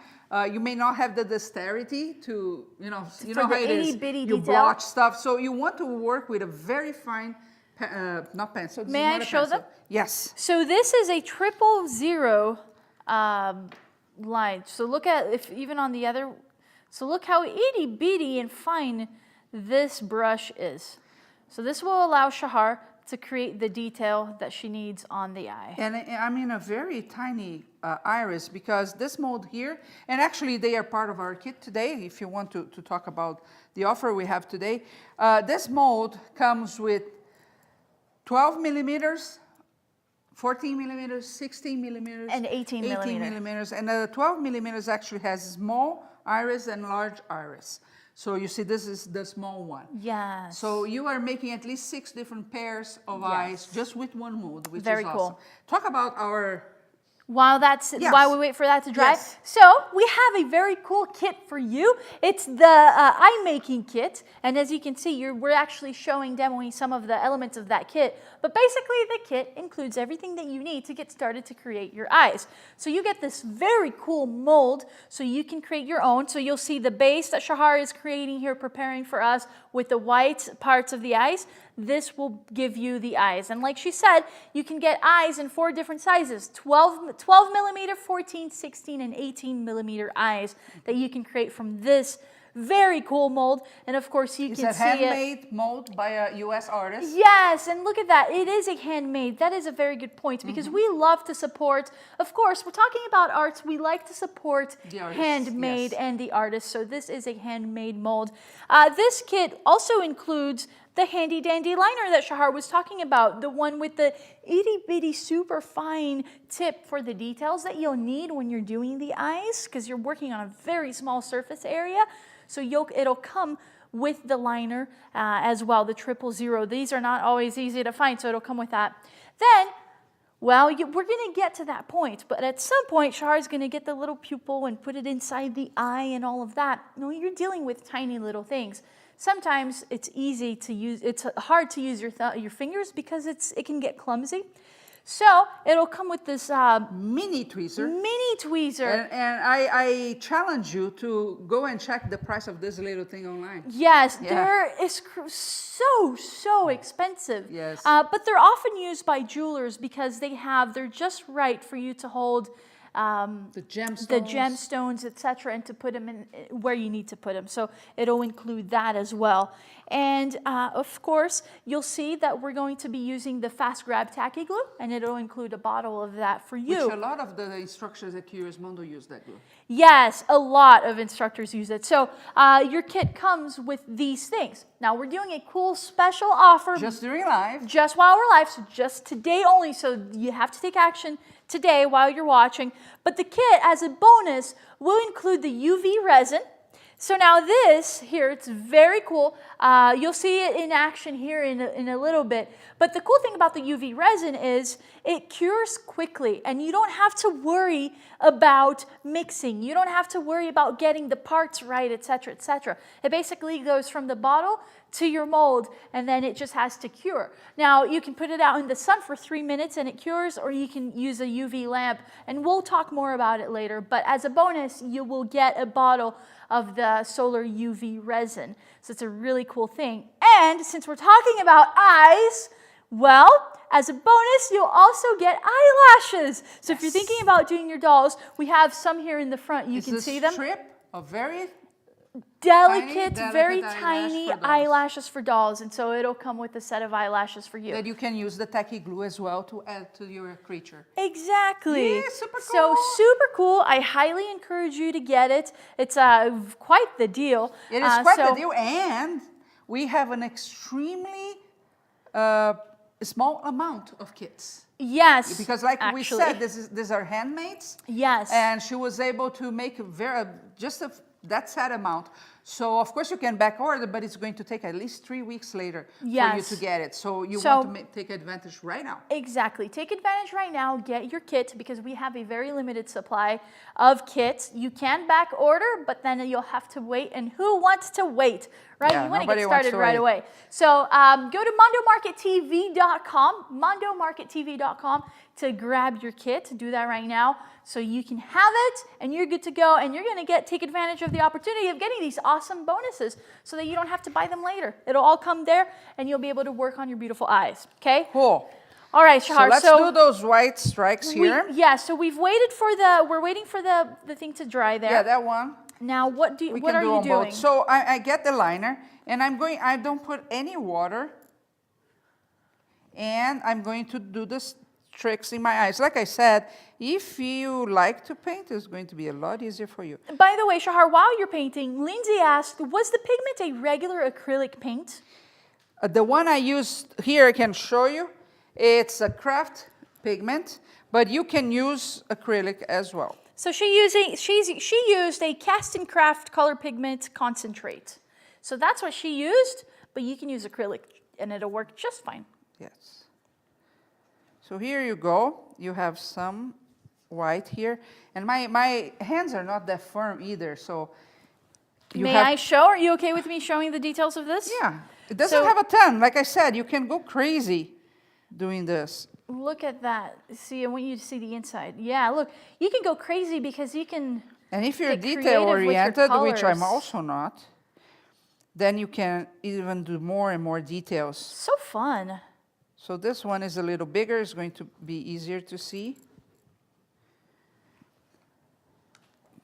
Speaker 2: you may not have the dexterity to, you know how it is.
Speaker 1: itty-bitty
Speaker 2: You
Speaker 1: detail.
Speaker 2: blotch stuff. So you want to work with a very fine, not pencil. This
Speaker 1: May
Speaker 2: is
Speaker 1: I
Speaker 2: not a
Speaker 1: show
Speaker 2: pencil.
Speaker 1: them?
Speaker 2: Yes.
Speaker 1: So this is a 000 line. So look at, if even on the other, so look how itty bitty and fine this brush is. So this will allow Shahar to create the detail that she needs on the eye.
Speaker 2: And I'm in a very tiny iris because this mold here, and actually they are part of our kit today, if you want to talk about the offer we have today. This mold comes with 12 millimeters, 14 millimeters, 16 millimeters,
Speaker 1: And 18
Speaker 2: millimeters. And the 12 millimeters actually has small iris and large iris. So you see, this is the small one.
Speaker 1: Yes.
Speaker 2: So you are making at least 6 different pairs of eyes just with one mold, which
Speaker 1: Very
Speaker 2: is awesome.
Speaker 1: cool.
Speaker 2: Talk about our...
Speaker 1: While
Speaker 2: Yes.
Speaker 1: while we wait for that to dry,
Speaker 2: Yes.
Speaker 1: so we have a very cool kit for you. It's the eye making kit, and as you can see, we're actually demoing some of the elements of that kit. But basically, the kit includes everything that you need to get started to create your eyes. So you get this very cool mold, so you can create your own. So you'll see the base that Shahar is creating here, preparing for us with the white parts of the eyes. This will give you the eyes. And like she said, you can get eyes in 4 different sizes, 12 millimeter, 14, 16, and 18 millimeter eyes that you can create from this Very cool mold. And of course you
Speaker 2: It's
Speaker 1: can
Speaker 2: a
Speaker 1: see it.
Speaker 2: handmade mold by a U.S. artist.
Speaker 1: Yes, and look at that. It is a handmade. That is a very good point because we love to support, of course, we're talking about arts. We like to support
Speaker 2: The artists,
Speaker 1: handmade
Speaker 2: yes.
Speaker 1: and the artists. So this is a handmade mold. This kit also includes the handy dandy liner that Shahar was talking about, the one with the itty bitty super fine tip for the details that you'll need when you're doing the eyes because you're working on a very small surface area. So it'll come with the liner as well, the 000. These are not always easy to find, so it'll come with that. Then, well, we're going to get to that point, but at some point, Shahar's going to get the little pupil and put it inside the eye and all of that. No, you're dealing with tiny little things. Sometimes it's easy to use, it's hard to use your fingers because it can get clumsy. So it'll come with this
Speaker 2: Mini tweezer.
Speaker 1: mini tweezer.
Speaker 2: And I challenge you to go and check the price of this little thing online.
Speaker 1: Yes,
Speaker 2: Yeah.
Speaker 1: they're so expensive.
Speaker 2: Yes.
Speaker 1: But they're often used by jewelers because they're just right for you to hold
Speaker 2: The gemstones.
Speaker 1: the gemstones, etc., and to put them in where you need to put them. So it'll include that as well. And of course, you'll see that we're going to be using the fast grab tacky glue, and it'll include a bottle of that for you.
Speaker 2: Which a lot of the instructors at Curious Mondo use that glue.
Speaker 1: Yes, a lot of instructors use it. So your kit comes with these things. Now we're doing a cool special offer
Speaker 2: Just during live.
Speaker 1: just while we're live, so just today only. So you have to take action today while you're watching. But the kit, as a bonus, will include the UV resin. So now this here, it's very cool. You'll see it in action here in a little bit. But the cool thing about the UV resin is it cures quickly, and you don't have to worry about mixing. You don't have to worry about getting the parts right, etc., etc. It basically goes from the bottle to your mold, and then it just has to cure. Now, you can put it out in the sun for 3 minutes and it cures, or you can use a UV lamp, and we'll talk more about it later. But as a bonus, you will get a bottle of the solar UV resin. So it's a really cool thing. And since we're talking about eyes, well, as a bonus, you'll also get eyelashes. So if you're thinking about doing your dolls, we have some here in the front. You can see them.
Speaker 2: Strip of very
Speaker 1: Delicate,
Speaker 2: delicate
Speaker 1: very
Speaker 2: eyelash
Speaker 1: tiny
Speaker 2: for dolls.
Speaker 1: eyelashes for dolls. And so it'll come with a set of eyelashes for you.
Speaker 2: that you can use the tacky glue as well to add to your creature.
Speaker 1: Exactly.
Speaker 2: Yeah, super
Speaker 1: So
Speaker 2: cool.
Speaker 1: super cool. I highly encourage you to get it. It's quite the deal.
Speaker 2: It is quite the deal, and we have an extremely small amount of kits.
Speaker 1: Yes.
Speaker 2: Because like we
Speaker 1: actually.
Speaker 2: said, these are handmaids.
Speaker 1: Yes.
Speaker 2: And she was able to make that set amount. So of course you can back order, but it's going to take at least 3 weeks later for you
Speaker 1: Yes.
Speaker 2: to get it. So you
Speaker 1: So-
Speaker 2: want to take advantage right now.
Speaker 1: Exactly. Take advantage right now. Get your kit because we have a very limited supply of kits. You can back order, but then you'll have to wait. And who wants to wait, right?
Speaker 2: Yeah,
Speaker 1: You want to
Speaker 2: nobody
Speaker 1: get
Speaker 2: wants
Speaker 1: started
Speaker 2: to
Speaker 1: right
Speaker 2: wait.
Speaker 1: away. So go to mondomarkettv.com, mondomarkettv.com to grab your kit. Do that right now so you can have it and you're good to go. And you're going to take advantage of the opportunity of getting these awesome bonuses so that you don't have to buy them later. It'll all come there and you'll be able to work on your beautiful eyes. Okay?
Speaker 2: Cool.
Speaker 1: All right,
Speaker 2: So
Speaker 1: Shahar.
Speaker 2: let's do those white strikes here.
Speaker 1: So we've waited for we're waiting for the thing to dry there.
Speaker 2: Yeah, that one.
Speaker 1: Now, what
Speaker 2: We
Speaker 1: are
Speaker 2: can do
Speaker 1: you
Speaker 2: on
Speaker 1: doing?
Speaker 2: both. So I get the liner, and I don't put any water, and I'm going to do this tricks in my eyes. Like I said, if you like to paint, it's going to be a lot easier for you.
Speaker 1: By the way, Shahar, while you're painting, Lindsay asked, was the pigment a regular acrylic paint?
Speaker 2: The one I used here, I can show you. It's a craft pigment, but you can use acrylic as well.
Speaker 1: So she used a cast and craft color pigment concentrate. So that's what she used, but you can use acrylic and it'll work just fine.
Speaker 2: Yes. So here you go. You have some white here. And my hands are not that firm either, so
Speaker 1: May I show? Are you okay with me showing the details of this?
Speaker 2: Yeah. It doesn't have a ton. Like I said, you can go crazy doing this.
Speaker 1: Look at that. See, I want you to see the inside. Yeah, look, you can go crazy because you can
Speaker 2: And if you're
Speaker 1: get creative
Speaker 2: detail-oriented,
Speaker 1: with your
Speaker 2: which I'm
Speaker 1: colors.
Speaker 2: also not, then you can even do more and more details.
Speaker 1: So fun.
Speaker 2: So this one is a little bigger. It's going to be easier to see.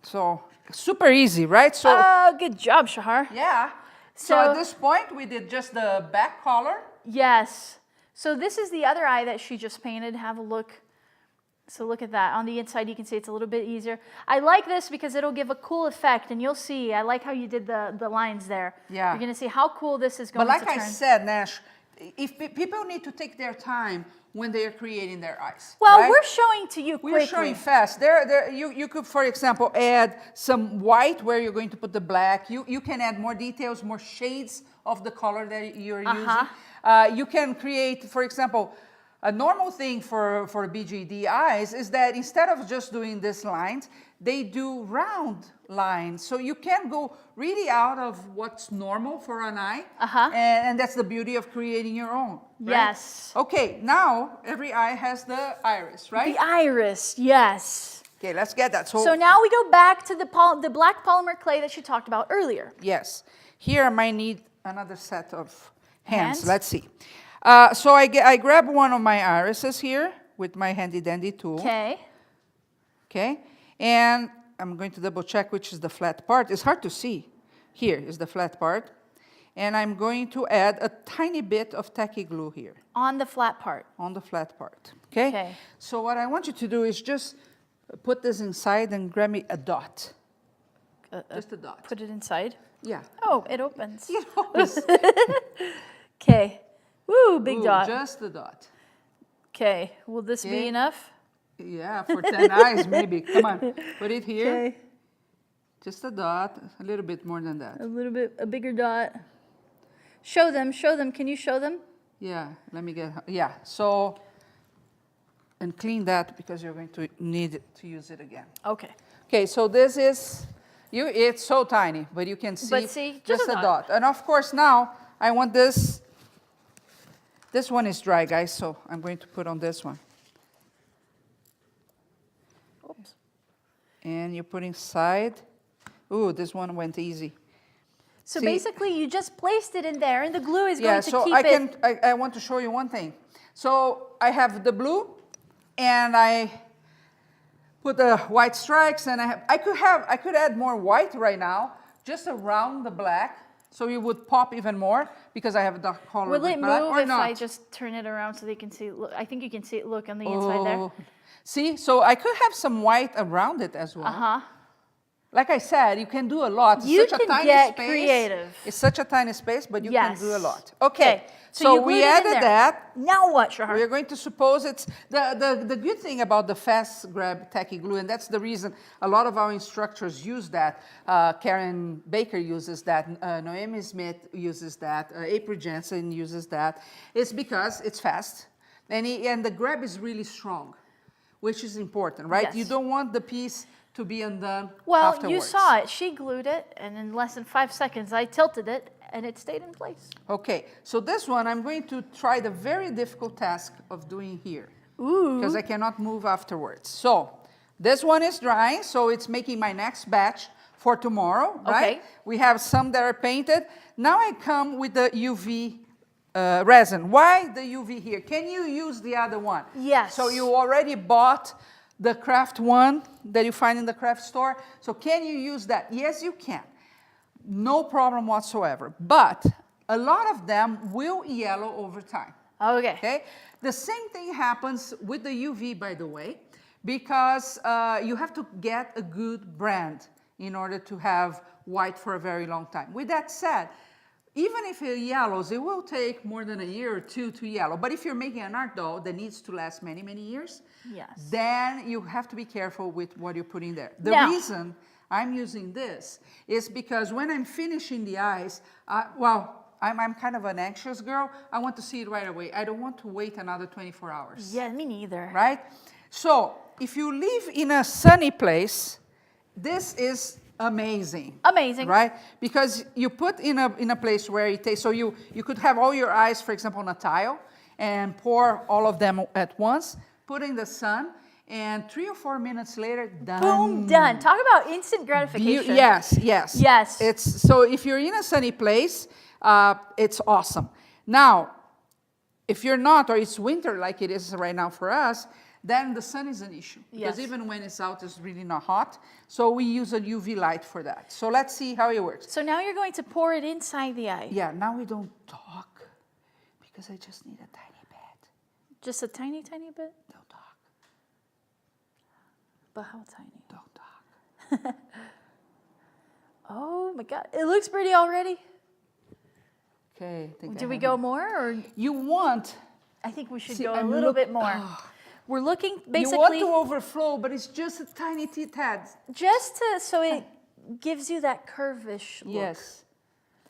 Speaker 2: So super easy, right? So
Speaker 1: Oh, good job, Shahar.
Speaker 2: yeah. So at this point, we did just the back color.
Speaker 1: Yes. So this is the other eye that she just painted. Have a look. So look at that. On the inside, you can see it's a little bit easier. I like this because it'll give a cool effect, and you'll see. I like how you did the lines there.
Speaker 2: Yeah.
Speaker 1: You're going to see how cool this is going
Speaker 2: But
Speaker 1: to
Speaker 2: like
Speaker 1: turn.
Speaker 2: I said, Nash, if people need to take their time when they are creating their eyes.
Speaker 1: Well,
Speaker 2: right?
Speaker 1: we're showing to you quickly.
Speaker 2: We're showing fast. You could, for example, add some white where you're going to put the black. You can add more details, more shades of the color that you're using. You can create, for example, a normal thing for BJD eyes is that instead of just doing these lines, they do round lines. So you can go really out of what's normal for an eye. And that's the beauty of creating your own. Right?
Speaker 1: Yes.
Speaker 2: Okay, now every eye has the iris, right?
Speaker 1: The iris, yes.
Speaker 2: Okay, let's get that.
Speaker 1: So now we go back to the black polymer clay that you talked about earlier.
Speaker 2: Yes. Here I might need another set of hands.
Speaker 1: Hands?
Speaker 2: Let's see. So I grab one of my irises here with my handy dandy tool.
Speaker 1: Okay.
Speaker 2: Okay. And I'm going to double check which is the flat part. It's hard to see. Here is the flat part. And I'm going to add a tiny bit of tacky glue here.
Speaker 1: On the flat part.
Speaker 2: On the flat part. Okay?
Speaker 1: Okay.
Speaker 2: So what I want you to do is just put this inside and grab me a dot. Just a dot.
Speaker 1: Put it inside.
Speaker 2: Yeah.
Speaker 1: Oh, it opens.
Speaker 2: You always
Speaker 1: Okay. Woo, big
Speaker 2: Ooh,
Speaker 1: dot.
Speaker 2: just a dot.
Speaker 1: Okay. Will this be
Speaker 2: Okay.
Speaker 1: enough?
Speaker 2: Yeah, for 10 eyes maybe. Come on, put it here.
Speaker 1: Okay.
Speaker 2: Just a dot, a little bit more than that.
Speaker 1: A little bit, a bigger dot. Show them, show them. Can you show them?
Speaker 2: Yeah, let me get, yeah. So, and clean that because you're going to need to use it again.
Speaker 1: Okay.
Speaker 2: Okay, so this is, it's so tiny, but you can see,
Speaker 1: But see,
Speaker 2: just a dot. And of course now, I want this one is dry, guys, so I'm going to put on this one.
Speaker 1: Oops.
Speaker 2: And you put inside. Ooh, this one went easy.
Speaker 1: So
Speaker 2: See-
Speaker 1: basically, you just placed it in there, and the glue is going to
Speaker 2: so
Speaker 1: keep
Speaker 2: I want to show you one thing. So I have the blue, and I put the white stripes, and I could add more white right now, just around the black, so it would pop even more because I have a dark color.
Speaker 1: Will
Speaker 2: with
Speaker 1: it
Speaker 2: black,
Speaker 1: move
Speaker 2: or
Speaker 1: if
Speaker 2: not?
Speaker 1: I just turn it around so they can see? Look, I think you can see it. Look on the inside there.
Speaker 2: Oh. See, so I could have some white around it as well. Like I said, you can do a lot. It's
Speaker 1: You
Speaker 2: such
Speaker 1: can
Speaker 2: a tiny
Speaker 1: get
Speaker 2: space.
Speaker 1: creative.
Speaker 2: It's such a tiny space, but you can do a
Speaker 1: Yes.
Speaker 2: lot. Okay,
Speaker 1: So
Speaker 2: so
Speaker 1: you
Speaker 2: we
Speaker 1: glued it in
Speaker 2: added
Speaker 1: there.
Speaker 2: that.
Speaker 1: Now what, Shahar?
Speaker 2: We're going to suppose it's the good thing about the fast grab tacky glue, and that's the reason a lot of our instructors use that. Karen Baker uses that. Noemi Smith uses that. April Jensen uses that. It's because it's fast, and the grab is really strong, which is important, right?
Speaker 1: Yes.
Speaker 2: You don't want the piece to be undone
Speaker 1: Well,
Speaker 2: afterwards.
Speaker 1: you saw it. She glued it, and in less than 5 seconds, I tilted it, and it stayed in place.
Speaker 2: Okay, so this one I'm going to try the very difficult task of doing here.
Speaker 1: Ooh.
Speaker 2: Because I cannot move afterwards. So this one is drying, so it's making my next batch for tomorrow, right?
Speaker 1: Okay.
Speaker 2: We have some that are painted. Now I come with the UV resin. Why the UV here? Can you use the other one?
Speaker 1: Yes.
Speaker 2: So you already bought the craft one that you find in the craft store. So can you use that? Yes, you can. No problem whatsoever. But a lot of them will yellow over time.
Speaker 1: Okay.
Speaker 2: Okay? The same thing happens with the UV, by the way, because you have to get a good brand in order to have white for a very long time. With that said, even if it yellows, it will take more than a year or two to yellow. But if you're making an art doll that needs to last many, many years,
Speaker 1: Yes.
Speaker 2: then you have to be careful with what you're putting there. The
Speaker 1: Now-
Speaker 2: reason I'm using this is because when I'm finishing the eyes, I'm kind of an anxious girl. I want to see it right away. I don't want to wait another 24 hours.
Speaker 1: Yeah, me neither.
Speaker 2: Right? So if you live in a sunny place, this is amazing.
Speaker 1: Amazing.
Speaker 2: Right? Because you put in a place where it takes, so you could have all your eyes, for example, on a tile, and pour all of them at once, put in the sun, and 3 or 4 minutes later, done.
Speaker 1: Boom, done. Talk about instant gratification.
Speaker 2: Yes, yes.
Speaker 1: Yes.
Speaker 2: It's so if you're in a sunny place, it's awesome. Now, if you're not, or it's winter like it is right now for us, then the sun is an issue. Because
Speaker 1: Yes.
Speaker 2: even when it's out, it's really not hot. So we use a UV light for that. So let's see how it works.
Speaker 1: So now you're going to pour it inside the eye.
Speaker 2: Yeah, now we don't talk because I just need a tiny bit.
Speaker 1: Just a tiny, tiny bit?
Speaker 2: Don't talk.
Speaker 1: But how tiny?
Speaker 2: Don't talk.
Speaker 1: Oh my God. It looks pretty already.
Speaker 2: Okay.
Speaker 1: Do we go more or?
Speaker 2: You want...
Speaker 1: I think we should
Speaker 2: See,
Speaker 1: go a
Speaker 2: I'm
Speaker 1: little bit more.
Speaker 2: Oh.
Speaker 1: We're looking
Speaker 2: You
Speaker 1: basically
Speaker 2: want to overflow, but it's just a tiny tad.
Speaker 1: just to, so it gives you that curvish look.
Speaker 2: Yes.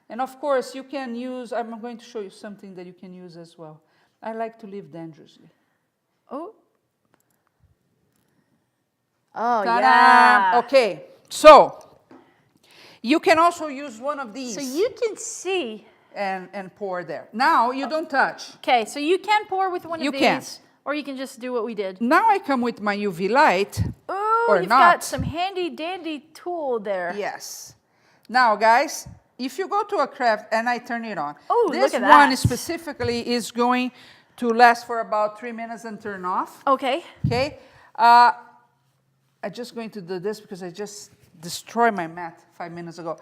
Speaker 2: And of course, you can use, I'm going to show you something that you can use as well. I like to live dangerously.
Speaker 1: Oh. Oh,
Speaker 2: Ta-da!
Speaker 1: yeah.
Speaker 2: Okay, so you can also use one of these
Speaker 1: So you can see.
Speaker 2: and pour there. Now, you don't touch.
Speaker 1: Okay, so you can pour with one
Speaker 2: You
Speaker 1: of these.
Speaker 2: can.
Speaker 1: Or you can just do what we did.
Speaker 2: Now I come with my UV light.
Speaker 1: Oh,
Speaker 2: Or
Speaker 1: you've
Speaker 2: not.
Speaker 1: got some handy dandy tool there.
Speaker 2: Yes. Now, guys, if you go to a craft and I turn it on,
Speaker 1: Oh,
Speaker 2: this
Speaker 1: look at
Speaker 2: one
Speaker 1: that.
Speaker 2: specifically is going to last for about 3 minutes and turn off.
Speaker 1: Okay.
Speaker 2: Okay. I'm just going to do this because I just destroyed my mat 5 minutes ago.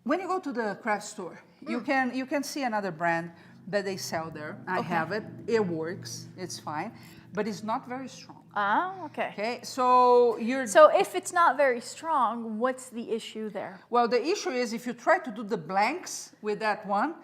Speaker 2: When you go to the craft store, you can see another brand that they sell there. I have it. It works. It's fine, but it's not very strong.
Speaker 1: Ah, okay.
Speaker 2: Okay, so you're...
Speaker 1: So if it's not very strong, what's the issue there?
Speaker 2: Well, the issue is if you try to do the blanks with that one,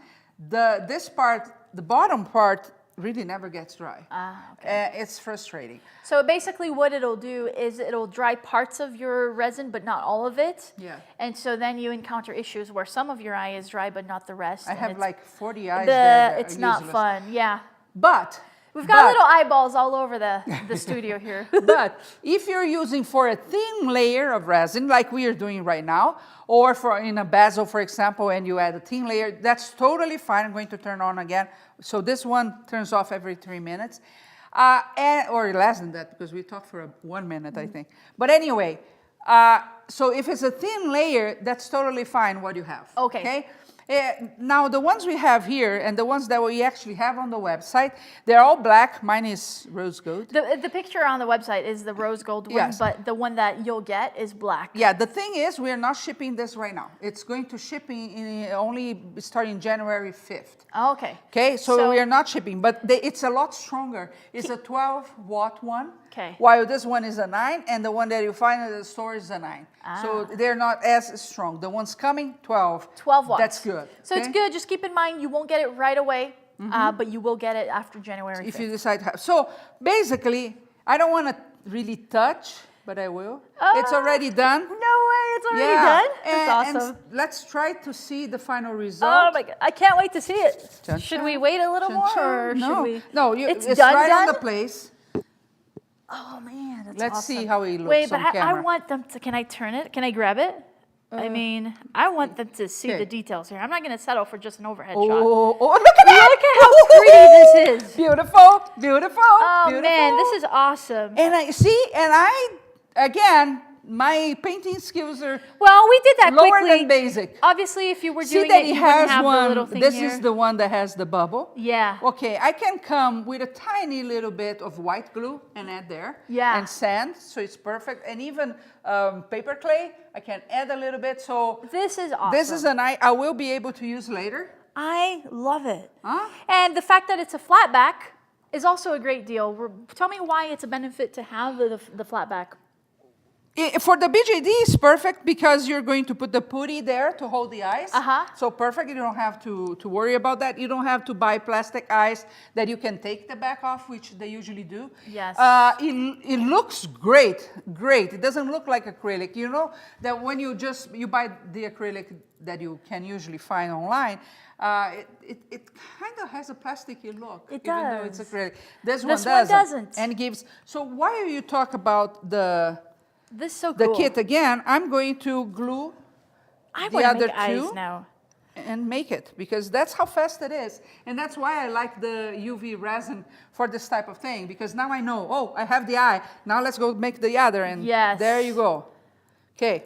Speaker 2: this part, the bottom part, really never gets dry.
Speaker 1: Ah, okay.
Speaker 2: It's frustrating.
Speaker 1: So basically what it'll do is it'll dry parts of your resin, but not all of it.
Speaker 2: Yeah.
Speaker 1: And so then you encounter issues where some of your eye is dry, but not the rest.
Speaker 2: I
Speaker 1: and
Speaker 2: have
Speaker 1: it's
Speaker 2: like 40 eyes there that
Speaker 1: it's
Speaker 2: are
Speaker 1: not
Speaker 2: useless.
Speaker 1: fun, yeah.
Speaker 2: But
Speaker 1: We've got little eyeballs all over the studio here.
Speaker 2: but if you're using for a thin layer of resin, like we are doing right now, or for in a basil, for example, and you add a thin layer, that's totally fine. I'm going to turn on again. So this one turns off every 3 minutes, or less than that, because we talked for 1 minute, I think. But anyway, so if it's a thin layer, that's totally fine what you have.
Speaker 1: Okay.
Speaker 2: Now, the ones we have here and the ones that we actually have on the website, they're all black. Mine is rose gold.
Speaker 1: The picture on the website is the rose gold one,
Speaker 2: Yes.
Speaker 1: but the one that you'll get is black.
Speaker 2: Yeah, the thing is, we're not shipping this right now. It's going to shipping only starting January 5th.
Speaker 1: Oh, okay.
Speaker 2: Okay, so we are not shipping, but it's a lot stronger. It's a 12-watt one,
Speaker 1: Okay.
Speaker 2: while this one is a 9, and the one that you find at the store is a 9. So they're not as strong. The ones coming, 12.
Speaker 1: 12 watts.
Speaker 2: That's good.
Speaker 1: So it's good. Just keep in mind, you won't get it right away, but you will get it after January 5th.
Speaker 2: If you decide to have. So basically, I don't want to really touch, but I will. It's already done.
Speaker 1: No way, it's already done? That's awesome.
Speaker 2: And let's try to see the final result.
Speaker 1: Oh my God, I can't wait to see it.
Speaker 2: Chun,
Speaker 1: Should
Speaker 2: chun.
Speaker 1: we wait a little
Speaker 2: Chun,
Speaker 1: more
Speaker 2: chun.
Speaker 1: or
Speaker 2: No.
Speaker 1: should we?
Speaker 2: No,
Speaker 1: it's
Speaker 2: it's
Speaker 1: done,
Speaker 2: right
Speaker 1: done?
Speaker 2: on the place.
Speaker 1: Oh man, that's
Speaker 2: Let's
Speaker 1: awesome.
Speaker 2: see how it looks
Speaker 1: Wait,
Speaker 2: on
Speaker 1: but I
Speaker 2: camera.
Speaker 1: want them to, can I turn it? Can I grab it? I mean, I want them to see
Speaker 2: okay.
Speaker 1: the details here. I'm not going to settle for just an overhead shot.
Speaker 2: Oh, look at that!
Speaker 1: Look at how pretty this is.
Speaker 2: Beautiful, beautiful,
Speaker 1: Oh
Speaker 2: beautiful.
Speaker 1: man, this is awesome.
Speaker 2: And I see, and again, my painting skills are
Speaker 1: Well, we did that
Speaker 2: lower
Speaker 1: quickly.
Speaker 2: than basic.
Speaker 1: Obviously, if you were
Speaker 2: See
Speaker 1: doing
Speaker 2: that
Speaker 1: it,
Speaker 2: it
Speaker 1: you wouldn't
Speaker 2: has
Speaker 1: have the
Speaker 2: one.
Speaker 1: little thing
Speaker 2: This
Speaker 1: here.
Speaker 2: is the one that has the bubble.
Speaker 1: Yeah.
Speaker 2: Okay, I can come with a tiny little bit of white glue and add there.
Speaker 1: Yeah.
Speaker 2: And sand, so it's perfect. And even paper clay, I can add a little bit. So
Speaker 1: This is awesome.
Speaker 2: this is an I will be able to use later.
Speaker 1: I love it.
Speaker 2: Huh?
Speaker 1: And the fact that it's a flat back is also a great deal. Tell me why it's a benefit to have the flat back.
Speaker 2: For the BJD, it's perfect because you're going to put the putty there to hold the eyes. So perfect, you don't have to worry about that. You don't have to buy plastic eyes that you can take the back off, which they usually do.
Speaker 1: Yes.
Speaker 2: It looks great, great. It doesn't look like acrylic. You know that when you buy the acrylic that you can usually find online, it kind of has a plasticky look.
Speaker 1: It
Speaker 2: even though it's
Speaker 1: does.
Speaker 2: acrylic. This
Speaker 1: one
Speaker 2: one
Speaker 1: doesn't.
Speaker 2: And gives, so why you talk about
Speaker 1: This is so
Speaker 2: the
Speaker 1: cool.
Speaker 2: kit again, I'm going to glue
Speaker 1: I
Speaker 2: the
Speaker 1: want to
Speaker 2: other
Speaker 1: make eyes
Speaker 2: two
Speaker 1: now.
Speaker 2: and make it because that's how fast it is. And that's why I like the UV resin for this type of thing because now I know, oh, I have the eye. Now let's go make the other and
Speaker 1: Yes.
Speaker 2: there you go. Okay.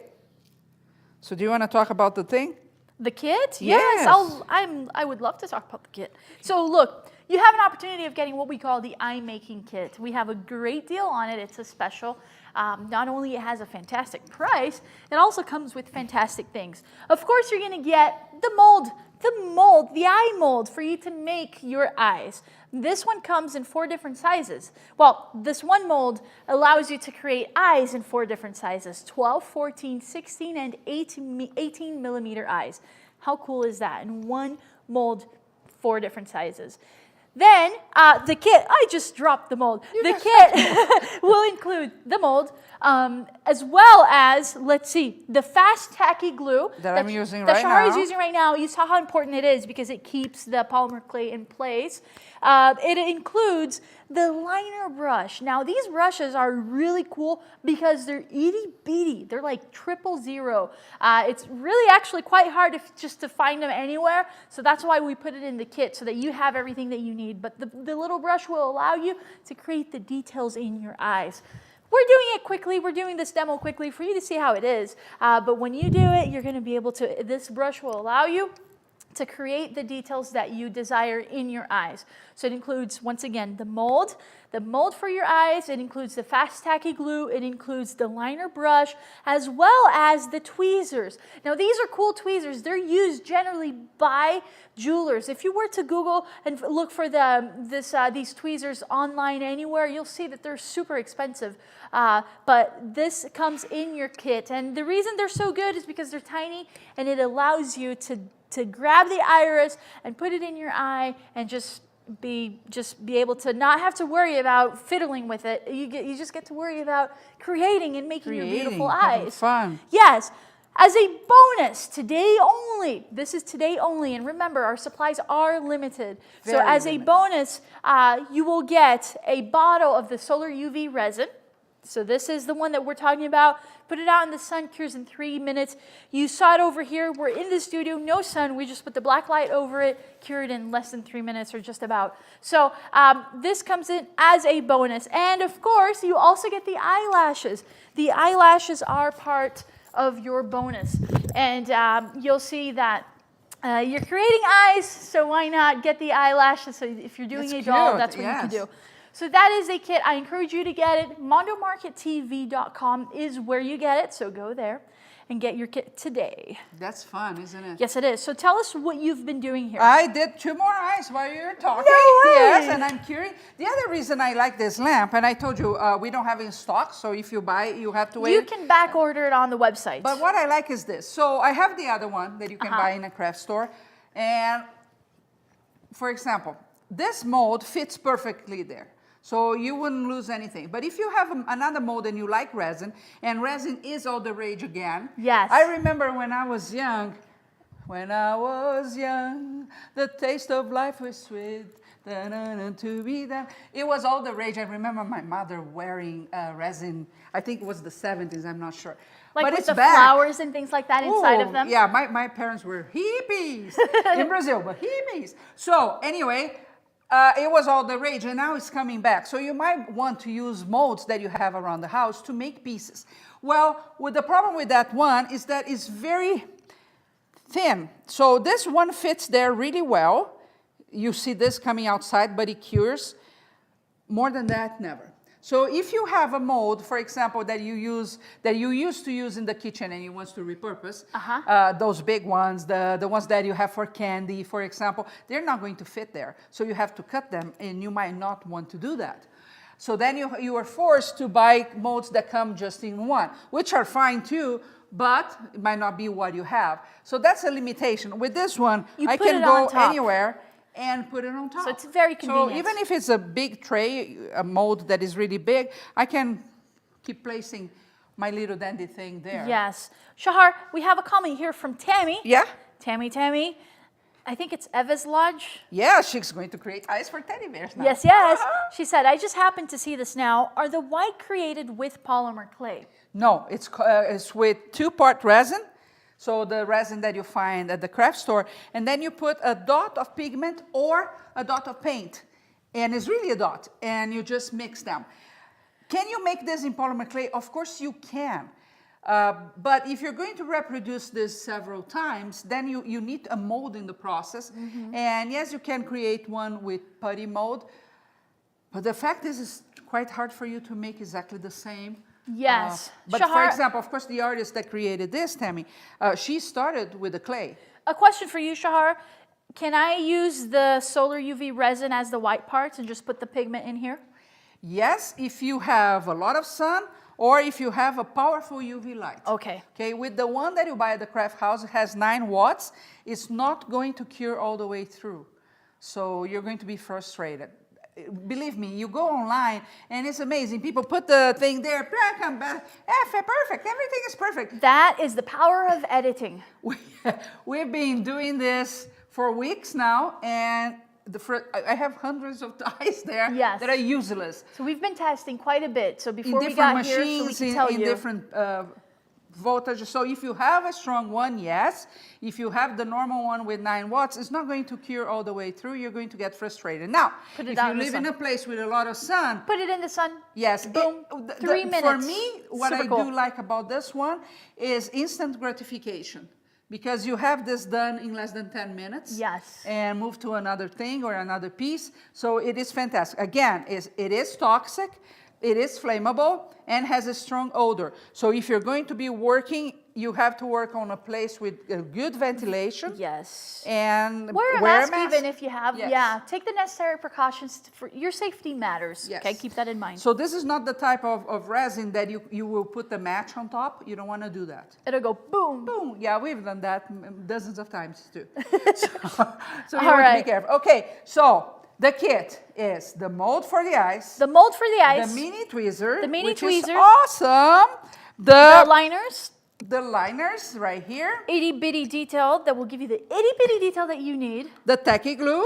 Speaker 2: So do you want to talk about the thing?
Speaker 1: The kit?
Speaker 2: Yes.
Speaker 1: I would love to talk about the kit. So look, you have an opportunity of getting what we call the eye making kit. We have a great deal on it. It's a special. Not only it has a fantastic price, it also comes with fantastic things. Of course, you're going to get the mold, the eye mold for you to make your eyes. This one comes in 4 different sizes. Well, this one mold allows you to create eyes in 4 different sizes: 12, 14, 16, and 18 millimeter eyes. How cool is that? In one mold, 4 different sizes. Then the kit, I just dropped the mold. The kit will include the mold, as well as, let's see, the fast tacky glue
Speaker 2: that I'm using right now.
Speaker 1: That Shahar is using right now. You saw how important it is because it keeps the polymer clay in place. It includes the liner brush. Now, these brushes are really cool because they're itty bitty. They're like 000. It's really actually quite hard just to find them anywhere. So that's why we put it in the kit, so that you have everything that you need. But the little brush will allow you to create the details in your eyes. We're doing it quickly. We're doing this demo quickly for you to see how it is. But when you do it, you're going to be able to, this brush will allow you to create the details that you desire in your eyes. So it includes, once again, the mold for your eyes. It includes the fast tacky glue. It includes the liner brush, as well as the tweezers. Now, these are cool tweezers. They're used generally by jewelers. If you were to Google and look for these tweezers online anywhere, you'll see that they're super expensive. But this comes in your kit. And the reason they're so good is because they're tiny, and it allows you to grab the iris and put it in your eye and just be able to not have to worry about fiddling with it. You just get to worry about creating and making your beautiful eyes.
Speaker 2: Fun.
Speaker 1: Yes. As a bonus, today only, this is today only, and remember, our supplies are limited. So as a bonus, you will get a bottle of the solar UV resin. So this is the one that we're talking about. Put it out in the sun, cures in 3 minutes. You saw it over here. We're in the studio, no sun. We just put the black light over it, cured in less than 3 minutes or just about. So this comes in as a bonus. And of course, you also get the eyelashes. The eyelashes are part of your bonus. And you'll see that you're creating eyes, so why not get the eyelashes? So if you're doing a doll, that's what you can do. So that is a kit. I encourage you to get it. MondoMarketTV.com is where you get it, so go there and get your kit today.
Speaker 2: That's fun, isn't it?
Speaker 1: Yes, it is. So tell us what you've been doing here.
Speaker 2: I did 2 more eyes while you were talking.
Speaker 1: No way.
Speaker 2: Yes, and I'm curious. The other reason I like this lamp, and I told you we don't have it in stock, so if you buy it, you have to wait.
Speaker 1: You can back order it on the website.
Speaker 2: But what I like is this. So I have the other one that you can buy in a craft store. And for example, this mold fits perfectly there. So you wouldn't lose anything. But if you have another mold and you like resin, and resin is all the rage again.
Speaker 1: Yes.
Speaker 2: I remember when I was young, the taste of life was sweet. To be done. It was all the rage. I remember my mother wearing resin. I think it was the 70s, I'm not sure.
Speaker 1: Like
Speaker 2: but
Speaker 1: with
Speaker 2: it's
Speaker 1: the
Speaker 2: back.
Speaker 1: flowers and things like that inside of them?
Speaker 2: Yeah, my parents were hippies in Brazil, but hippies. So anyway, it was all the rage, and now it's coming back. So you might want to use molds that you have around the house to make pieces. Well, the problem with that one is that it's very thin. So this one fits there really well. You see this coming outside, but it cures. More than that, never. So if you have a mold, for example, that you used to use in the kitchen and you want to repurpose, those big ones, the ones that you have for candy, for example, they're not going to fit there. So you have to cut them, and you might not want to do that. So then you are forced to buy molds that come just in one, which are fine too, but it might not be what you have. So that's a limitation. With this one, I can go anywhere and put it on top.
Speaker 1: So it's very convenient.
Speaker 2: So even if it's a big tray, a mold that is really big, I can keep placing my little dandy thing there.
Speaker 1: Yes. Shahar, we have a comment here from Tammy.
Speaker 2: Yeah?
Speaker 1: Tammy. I think it's Eva's Lodge.
Speaker 2: Yeah, she's going to create eyes for teddy bears now.
Speaker 1: Yes. She said, I just happened to see this now. Are the white created with polymer clay?
Speaker 2: No, it's with 2-part resin. So the resin that you find at the craft store, and then you put a dot of pigment or a dot of paint. And it's really a dot, and you just mix them. Can you make this in polymer clay? Of course you can. But if you're going to reproduce this several times, then you need a mold in the process. And yes, you can create one with putty mold. But the fact is, it's quite hard for you to make exactly the same.
Speaker 1: Yes.
Speaker 2: But for example, of course, the artist that created this, Tammy, she started with the clay.
Speaker 1: A question for you, Shahar. Can I use the solar UV resin as the white parts and just put the pigment in here?
Speaker 2: Yes, if you have a lot of sun or if you have a powerful UV light.
Speaker 1: Okay.
Speaker 2: Okay, with the one that you buy at the craft house, it has 9 watts. It's not going to cure all the way through. So you're going to be frustrated. Believe me, you go online and it's amazing. People put the thing there, come back, perfect, everything is perfect.
Speaker 1: That is the power of editing.
Speaker 2: We've been doing this for weeks now, and I have hundreds of dyes there that are useless.
Speaker 1: So we've been testing quite a bit. So before we
Speaker 2: got
Speaker 1: here, so we can tell you.
Speaker 2: In different voltage. So if you have a strong one, yes. If you have the normal one with 9 watts, it's not going to cure all the way through. You're going to get frustrated. Now, if you live in a place with a lot of sun,
Speaker 1: put it in the sun.
Speaker 2: Yes.
Speaker 1: Boom. 3 minutes.
Speaker 2: For me, what I do like about this one is instant gratification. Because you have this done in less than 10 minutes.
Speaker 1: Yes.
Speaker 2: And move to another thing or another piece. So it is fantastic. Again, it is toxic, it is flammable, and has a strong odor. So if you're going to be working, you have to work on a place with good ventilation.
Speaker 1: Yes.
Speaker 2: And
Speaker 1: wear a mask even if you have.
Speaker 2: Yes.
Speaker 1: Yeah. Take the necessary precautions. For your safety matters.
Speaker 2: Yes.
Speaker 1: Okay, keep that in mind.
Speaker 2: So this is not the type of resin that you will put the match on top. You don't want to do that.
Speaker 1: It'll go boom.
Speaker 2: Boom. Yeah, we've done that dozens of times too. so you want to be careful. Okay, so the kit is the mold for the eyes.
Speaker 1: The mold for the eyes.
Speaker 2: The mini tweezer.
Speaker 1: The mini
Speaker 2: which
Speaker 1: tweezers.
Speaker 2: Is awesome.
Speaker 1: The liners.
Speaker 2: The liners right here.
Speaker 1: Itty bitty detail that will give you the itty bitty detail that you need.
Speaker 2: The tacky glue.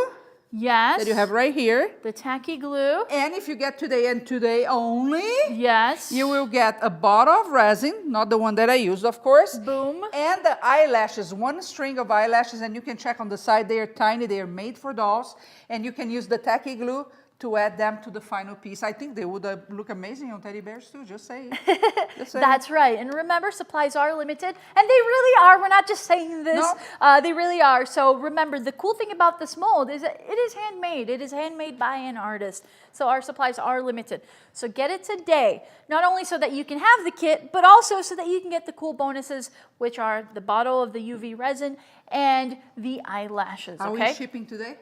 Speaker 1: Yes.
Speaker 2: That you have right here.
Speaker 1: The tacky glue.
Speaker 2: And if you get today and today only.
Speaker 1: Yes.
Speaker 2: You will get a bottle of resin, not the one that I used, of course.
Speaker 1: Boom.
Speaker 2: And the eyelashes, 1 string of eyelashes, and you can check on the side. They are tiny, they are made for dolls. And you can use the tacky glue to add them to the final piece. I think they would look amazing on teddy bears too, just saying.
Speaker 1: That's right. And remember, supplies are limited. And they really are. We're not just saying this.
Speaker 2: No.
Speaker 1: They really are. So remember, the cool thing about this mold is that it is handmade. It is handmade by an artist. So our supplies are limited. So get it today. Not only so that you can have the kit, but also so that you can get the cool bonuses, which are the bottle of the UV resin and the eyelashes.
Speaker 2: Are we shipping today?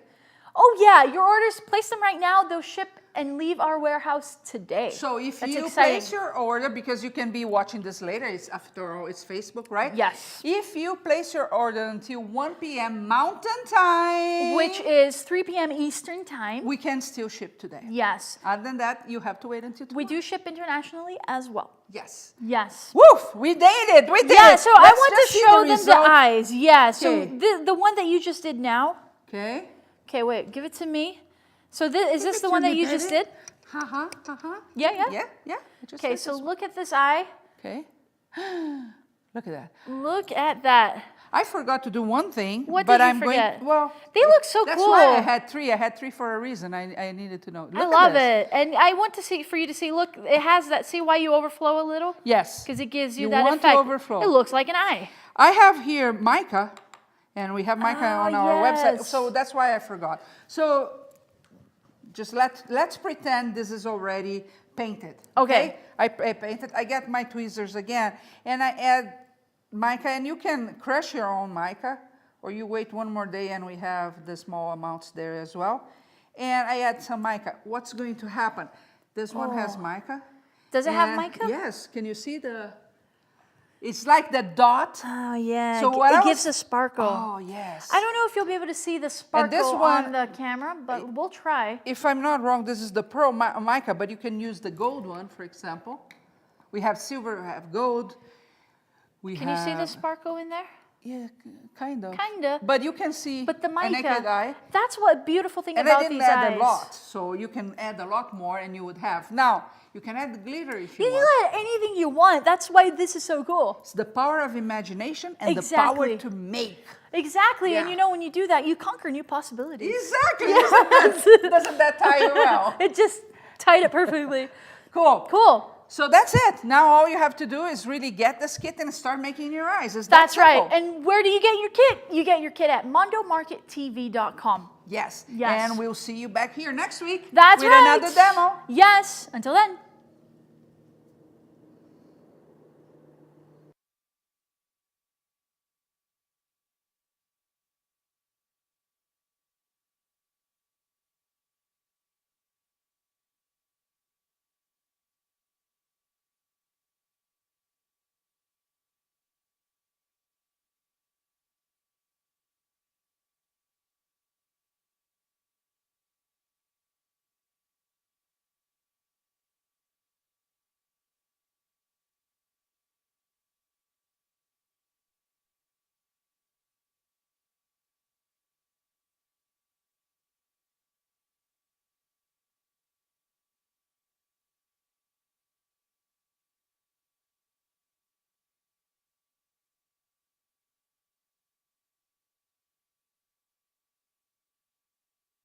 Speaker 1: Oh yeah, your orders, place them right now. They'll ship and leave our warehouse today.
Speaker 2: So if
Speaker 1: That's
Speaker 2: you
Speaker 1: exciting.
Speaker 2: place your order, because you can be watching this later, it's after all, it's Facebook, right?
Speaker 1: Yes.
Speaker 2: If you place your order until 1 p.m. Mountain Time,
Speaker 1: which is 3 p.m. Eastern Time,
Speaker 2: we can still ship today.
Speaker 1: Yes.
Speaker 2: Other than that, you have to wait until tomorrow.
Speaker 1: We do ship internationally as well.
Speaker 2: Yes.
Speaker 1: Yes.
Speaker 2: Woof! We did it! We did it!
Speaker 1: Yeah, so I want to
Speaker 2: see
Speaker 1: show them
Speaker 2: result.
Speaker 1: the eyes. Yeah, so
Speaker 2: Okay.
Speaker 1: the one that you just did now.
Speaker 2: Okay.
Speaker 1: Okay, wait, give it to me. So is this the one that you just did?
Speaker 2: Uh-huh.
Speaker 1: Yeah, yeah?
Speaker 2: Yeah.
Speaker 1: Okay, so look at this eye.
Speaker 2: Okay. Look at that.
Speaker 1: Look at that.
Speaker 2: I forgot to do one thing.
Speaker 1: What
Speaker 2: but
Speaker 1: did you
Speaker 2: I'm
Speaker 1: forget?
Speaker 2: Well,
Speaker 1: they look so
Speaker 2: that's
Speaker 1: cool.
Speaker 2: why I had 3. I had 3 for a reason. I needed to know. Look
Speaker 1: I
Speaker 2: at
Speaker 1: love
Speaker 2: this.
Speaker 1: it. And I want to see for you to see, look, it has that, see why you overflow a little?
Speaker 2: Yes.
Speaker 1: Because it gives you,
Speaker 2: You
Speaker 1: that
Speaker 2: want to
Speaker 1: effect.
Speaker 2: overflow.
Speaker 1: It looks like an eye.
Speaker 2: I have here mica, and we have mica on our website.
Speaker 1: yes.
Speaker 2: So that's why I forgot. So just let's pretend this is already painted.
Speaker 1: Okay.
Speaker 2: I painted. I get my tweezers again, and I add mica, and you can crush your own mica, or you wait 1 more day and we have the small amounts there as well. And I add some mica. What's going to happen? This one has mica.
Speaker 1: Does it have mica?
Speaker 2: Yes. Can you see the... It's like the dot.
Speaker 1: Oh, yeah.
Speaker 2: So
Speaker 1: it gives a sparkle.
Speaker 2: Oh, yes.
Speaker 1: I don't know if you'll be able to see the sparkle
Speaker 2: this one-
Speaker 1: on the camera, but we'll try.
Speaker 2: If I'm not wrong, this is the pearl mica, but you can use the gold one, for example. We have silver, we have gold.
Speaker 1: Can you see the sparkle in there?
Speaker 2: Yeah, kind of.
Speaker 1: Kinda.
Speaker 2: But you can see
Speaker 1: But the
Speaker 2: a naked
Speaker 1: mica,
Speaker 2: eye.
Speaker 1: that's what beautiful thing
Speaker 2: And
Speaker 1: about
Speaker 2: I didn't
Speaker 1: these
Speaker 2: add
Speaker 1: eyes.
Speaker 2: a lot, so you can add a lot more and you would have. Now, you can add the glitter if you
Speaker 1: You
Speaker 2: want.
Speaker 1: can add anything you want. That's why this is so cool.
Speaker 2: It's the power of imagination and
Speaker 1: Exactly.
Speaker 2: the power to make.
Speaker 1: Exactly. And
Speaker 2: Yeah.
Speaker 1: you know, when you do that, you conquer new possibilities.
Speaker 2: Exactly. Doesn't that tie you well?
Speaker 1: It just tied it perfectly.
Speaker 2: Cool.
Speaker 1: Cool.
Speaker 2: So that's it. Now all you have to do is really get this kit and start making your eyes.
Speaker 1: That's right. And where do you get your kit? You get your kit at mondomarkettv.com.
Speaker 2: Yes.
Speaker 1: Yes.
Speaker 2: And we'll see you back here next week
Speaker 1: That's
Speaker 2: with
Speaker 1: right.
Speaker 2: another demo.
Speaker 1: Yes. Until then.